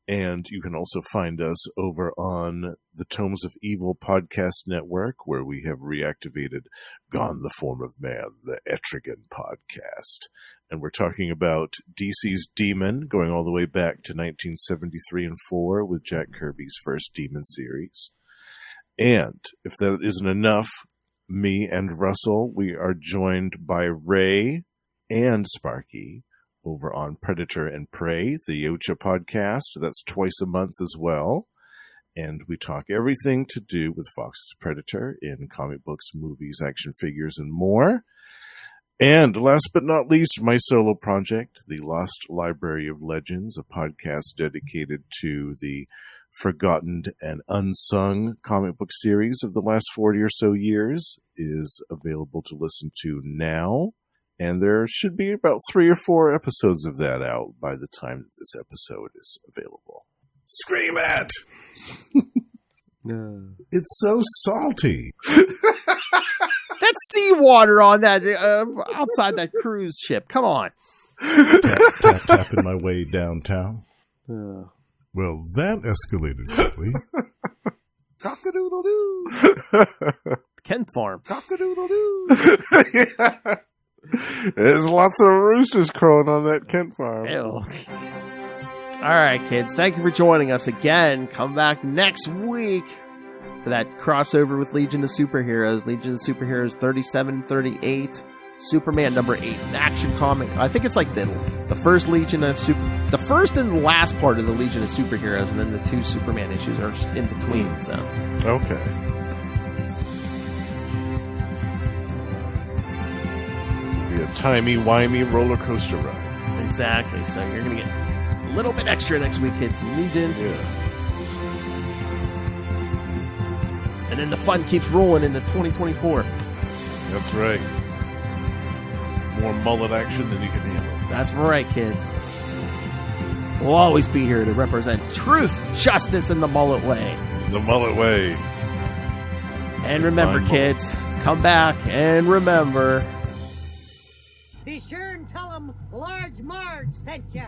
And you can also find us over on the Tomes of Evil podcast network, where we have reactivated Gone the Form of Man, the Etrigan podcast. And we're talking about DC's Demon, going all the way back to 1973 and 4 with Jack Kirby's first Demon series. And if that isn't enough, me and Russell, we are joined by Ray and Sparky over on Predator and Prey, the Yocha podcast. That's twice a month as well. And we talk everything to do with Fox's Predator in comic books, movies, action figures, and more. And last but not least, my solo project, The Lost Library of Legends, a podcast dedicated to the forgotten and unsung comic book series of the last 40 or so years, is available to listen to now. And there should be about 3 or 4 episodes of that out by the time that this episode is available. Scream at! It's so salty. That's seawater on that outside that cruise ship. Come on. Tapping my way downtown. Well, that escalated quickly. Cock-a-doodle-doo. Kent Farm. Cock-a-doodle-doo. Yeah. There's lots of roosters crowing on that Kent farm. Ew. All right, kids. Thank you for joining us again. Come back next week for that crossover with Legion of Superheroes. Legion of Superheroes 3738. Superman number 8. An action comic. I think it's like the first Legion of the first and the last part of the Legion of Superheroes, and then the 2 Superman issues are just in between. So Okay. Be a timey-wimey roller coaster ride. exactly. So you're gonna get a little bit extra next week, kids. Legion. Yeah. And then the fun keeps rolling into 2024. That's right. More mullet action than you can handle. That's right, kids. We'll always be here to represent truth, justice, and the mullet way. The mullet way. And remember, Fine kids, come back and remember. Be sure and tell them Large Marge sent ya.